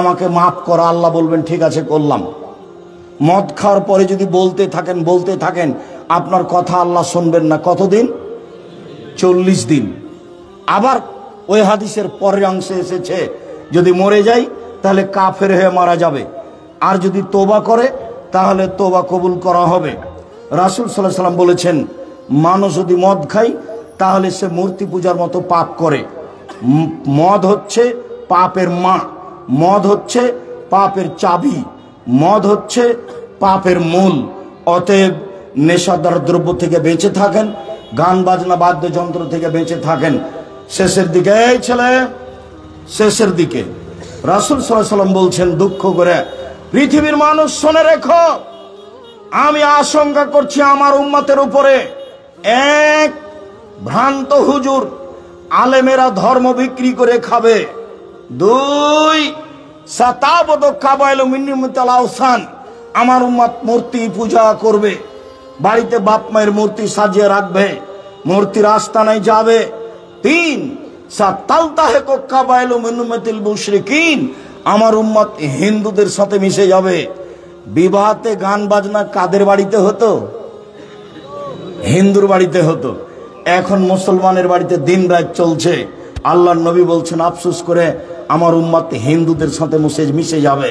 আমাকে মাফ করো, আল্লাহ বলবেন ঠিক আছে, করলাম। মদ খাওয়ার পরে যদি বলতে থাকেন, আপনার কথা আল্লাহ শুনবেন না। কতদিন? 40 দিন। আবার ওই হাদিসের পরের অংশে এসেছে, যদি মরে যায় তাহলে কাফের হয়ে মারা যাবে, আর যদি তোবা করে তাহলে তোবা কবুল করা হবে। রাসূল সাল্লাল্লাহু আলাইহি সাল্লাম বলেছেন, মানুষ যদি মদ খায় তাহলে সে মূর্তি পূজার মতো পাপ করে। মদ হচ্ছে পাপের মা, মদ হচ্ছে পাপের চাবি, মদ হচ্ছে পাপের মূল। অতএব নেশাদার দ্রব্য থেকে বেঁচে থাকেন, গান বাজনা বাদ্যযন্ত্র থেকে বেঁচে থাকেন। শেষের দিকে, এই ছেলে, শেষের দিকে রাসূল সাল্লাল্লাহু আলাইহি সাল্লাম বলছেন, দুঃখ করে, পৃথিবীর মানুষ শুনে রেখো, আমি আশঙ্কা করছি আমার উম্মতের উপরে এক ভ্রান্ত হুজুর, আলেমেরা ধর্ম বিক্রি করে খাবে। 2 সাতাবদ কাবাইল মিন্নিমতাল আওসান, আমার উম্মত মূর্তি পূজা করবে, বাড়িতে বাপ মায়ের মূর্তি সাজিয়ে রাখবে, মূর্তির আস্তানায় যাবে। 3 সাতালতাহেক কাবাইল মিন্নিমাতিল মুশরিকিন, আমার উম্মত হিন্দুদের সাথে মিশে যাবে। বিবাহতে গান বাজনা কাদের বাড়িতে হতো? হিন্দুর বাড়িতে হতো। এখন মুসলমানের বাড়িতে দিন রাত চলছে। আল্লাহর নবী বলছেন, আফসোস করে আমার উম্মত হিন্দুদের সাথে মিশে যাবে।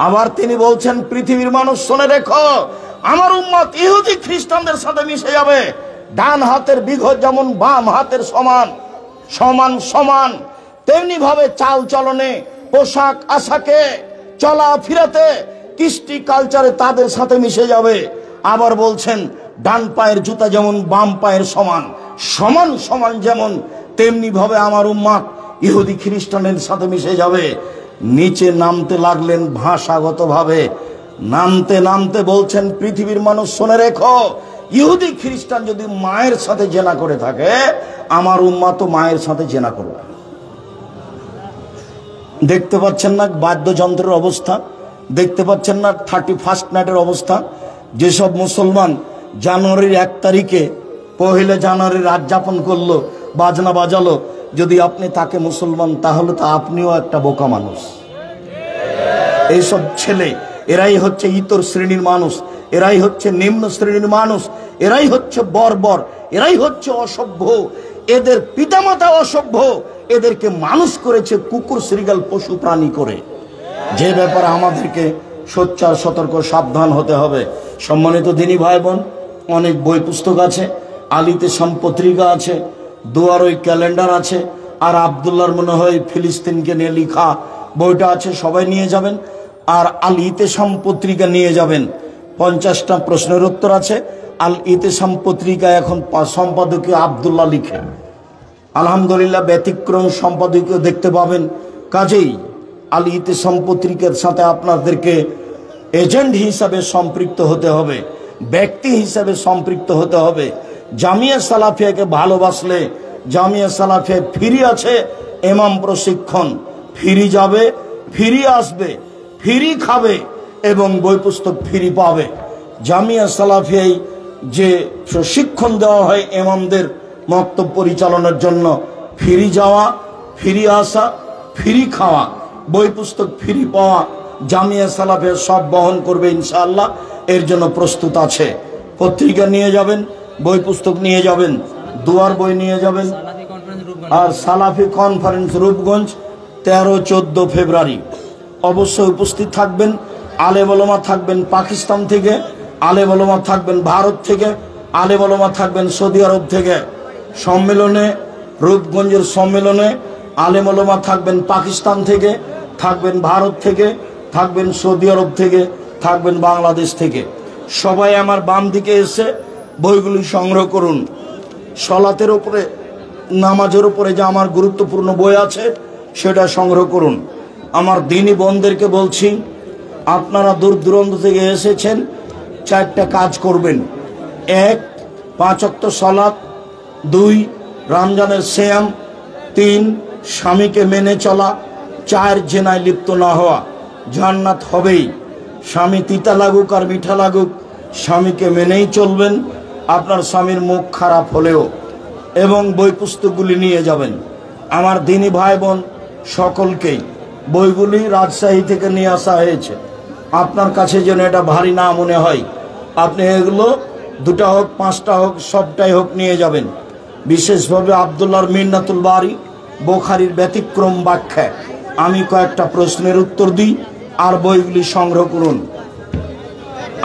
আবার তিনি বলছেন, পৃথিবীর মানুষ শুনে রেখো, আমার উম্মত ইহুদি খ্রিস্টানদের সাথে মিশে যাবে। ডান হাতের বিঘত যেমন বাম হাতের সমান সমান সমান, তেমনি ভাবে চাল চলনে, পোশাক আশাকে, চলাফেরাতে, কৃষ্টি কালচারে তাদের সাথে মিশে যাবে। আবার বলছেন ডান পায়ের জুতা যেমন বাম পায়ের সমান সমান সমান, যেমন তেমনি ভাবে আমার উম্মাত ইহুদি খ্রিস্টানের সাথে মিশে যাবে। নিচে নামতে লাগলেন ভাষাগত ভাবে, নামতে নামতে বলছেন পৃথিবীর মানুষ শুনে রেখো, ইহুদি খ্রিস্টান যদি মায়ের সাথে জেনা করে থাকে, আমার উম্মাত তো মায়ের সাথে জেনা করবে। দেখতে পাচ্ছেন না বাদ্যযন্ত্রের অবস্থা, দেখতে পাচ্ছেন না 31st নাইটের অবস্থা। যেসব মুসলমান জানুয়ারির 1 তারিখে 1 জানুয়ারি রাত যাপন করলো, বাজনা বাজালো, যদি আপনি তাকে মুসলমান, তাহলে তো আপনিও একটা বোকা মানুষ। এইসব ছেলে এরাই হচ্ছে ইতর শ্রেণীর মানুষ, এরাই হচ্ছে নিম্ন শ্রেণীর মানুষ, এরাই হচ্ছে বর্বর, এরাই হচ্ছে অসভ্য। এদের পিতামাতা অসভ্য, এদেরকে মানুষ করেছে কুকুর শ্রীগাল পশু প্রাণী করে। যে ব্যাপারে আমাদেরকে সোচ্চার সতর্ক সাবধান হতে হবে। সম্মানিত দিনী ভাই বোন, অনেক বই পুস্তক আছে, আলিতে সম্পত্রিকা আছে, দুয়ারই ক্যালেন্ডার আছে, আর আবদুল্লাহর মনে হয় ফিলিস্তিনকে নিয়ে লেখা বইটা আছে, সবাই নিয়ে যাবেন। আর আল ইতেসাম পত্রিকা নিয়ে যাবেন, 50টা প্রশ্নের উত্তর আছে। আল ইতেসাম পত্রিকা এখন সম্পাদকীয় আবদুল্লাহ লিখে, আলহামদুলিল্লাহ ব্যতিক্রম সম্পাদকীয় দেখতে পাবেন। কাজেই আল ইতেসাম পত্রিকার সাথে আপনাদেরকে এজেন্ট হিসাবে সম্পৃক্ত হতে হবে, ব্যক্তি হিসাবে সম্পৃক্ত হতে হবে। জামিয়া সালাফিয়াকে ভালোবাসলে, জামিয়া সালাফিয়া ফ্রি আছে ইমাম প্রশিক্ষণ, ফ্রি যাবে, ফ্রি আসবে, ফ্রি খাবে এবং বই পুস্তক ফ্রি পাবে। জামিয়া সালাফিয়ায় যে প্রশিক্ষণ দেওয়া হয় ইমামদের মক্তব পরিচালনার জন্য, ফ্রি যাওয়া, ফ্রি আসা, ফ্রি খাওয়া, বই পুস্তক ফ্রি পাওয়া, জামিয়া সালাফিয়া সব বহন করবে ইনশাআল্লাহ। এর জন্য প্রস্তুত আছে। পত্রিকা নিয়ে যাবেন, বই পুস্তক নিয়ে যাবেন, দুয়ার বই নিয়ে যাবেন। আর সালাফি কনফারেন্স রূপগঞ্জ 13-14 ফেব্রুয়ারি অবশ্যই উপস্থিত থাকবেন। আলেম ওলামা থাকবেন পাকিস্তান থেকে, আলেম ওলামা থাকবেন ভারত থেকে, আলেম ওলামা থাকবেন সৌদি আরব থেকে। সম্মেলনে, রূপগঞ্জের সম্মেলনে আলেম ওলামা থাকবেন পাকিস্তান থেকে, থাকবেন ভারত থেকে, থাকবেন সৌদি আরব থেকে, থাকবেন বাংলাদেশ থেকে। সবাই আমার বাম দিকে এসে বইগুলি সংগ্রহ করুন। সলাতের উপরে, নামাজের উপরে যে আমার গুরুত্বপূর্ণ বই আছে সেটা সংগ্রহ করুন। আমার দিনী বোনদেরকে বলছি, আপনারা দূর দূরান্ত থেকে এসেছেন, 4টা কাজ করবেন। 1, 5 ওয়াক্ত সালাত, 2, রমজানের সিয়াম, 3, স্বামীকে মেনে চলা, 4, জেনায় লিপ্ত না হওয়া। জান্নাত হবেই। স্বামী তিতা লাগুক আর মিঠা লাগুক, স্বামীকে মেনেই চলবেন, আপনার স্বামীর মুখ খারাপ হলেও। এবং বই পুস্তকগুলি নিয়ে যাবেন। আমার দিনী ভাই বোন সকলকেই বইগুলি রাজশাহী থেকে নিয়ে আসা হয়েছে। আপনার কাছে যেন এটা ভারী না মনে হয়, আপনি এগুলো 2টা হোক 5টা হোক সবটাই হোক নিয়ে যাবেন। বিশেষভাবে আবদুল্লাহর মিন্নাতুল বারী বুখারীর ব্যতিক্রম ব্যাখ্যা, আমি কয়েকটা প্রশ্নের উত্তর দিই, আর বইগুলি সংগ্রহ করুন।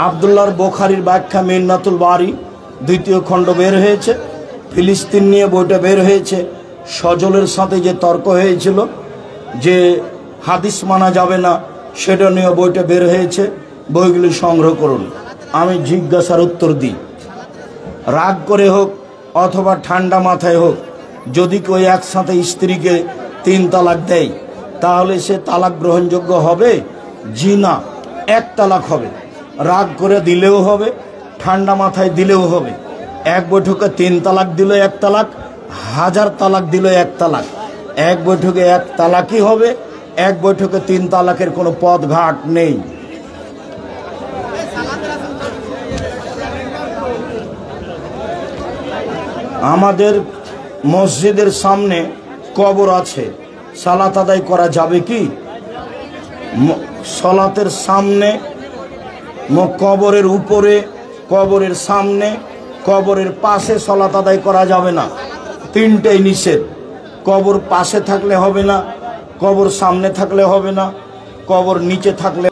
আবদুল্লাহর বুখারীর ব্যাখ্যা মিন্নাতুল বারী 2য় খণ্ড বের হয়েছে। ফিলিস্তিন নিয়ে বইটা বের হয়েছে। সজলের সাথে যে তর্ক হয়েছিল যে হাদিস মানা যাবে না, সেটা নিয়ে বইটা বের হয়েছে। বইগুলি সংগ্রহ করুন। আমি জিজ্ঞাসার উত্তর দিই, রাগ করে হোক অথবা ঠান্ডা মাথায় হোক, যদি কেউ একসাথে স্ত্রীকে 3 তালাক দেয়, তাহলে সে তালাক গ্রহণযোগ্য হবে? জি না, 1 তালাক হবে। রাগ করে দিলেও হবে, ঠান্ডা মাথায় দিলেও হবে। 1 বৈঠকে 3 তালাক দিল 1 তালাক, 1000 তালাক দিল 1 তালাক। 1 বৈঠকে 1 তালাকই হবে, 1 বৈঠকে 3 তালাকের কোনো পথ ঘাট নেই। আমাদের মসজিদের সামনে কবর আছে, সালাত আদায় করা যাবে কি? সালাতের সামনে, কবরের উপরে, কবরের সামনে, কবরের পাশে সালাত আদায় করা যাবে না। 3টেই নিষেধ। কবর পাশে থাকলে হবে না, কবর সামনে থাকলে হবে না, কবর নিচে থাকলে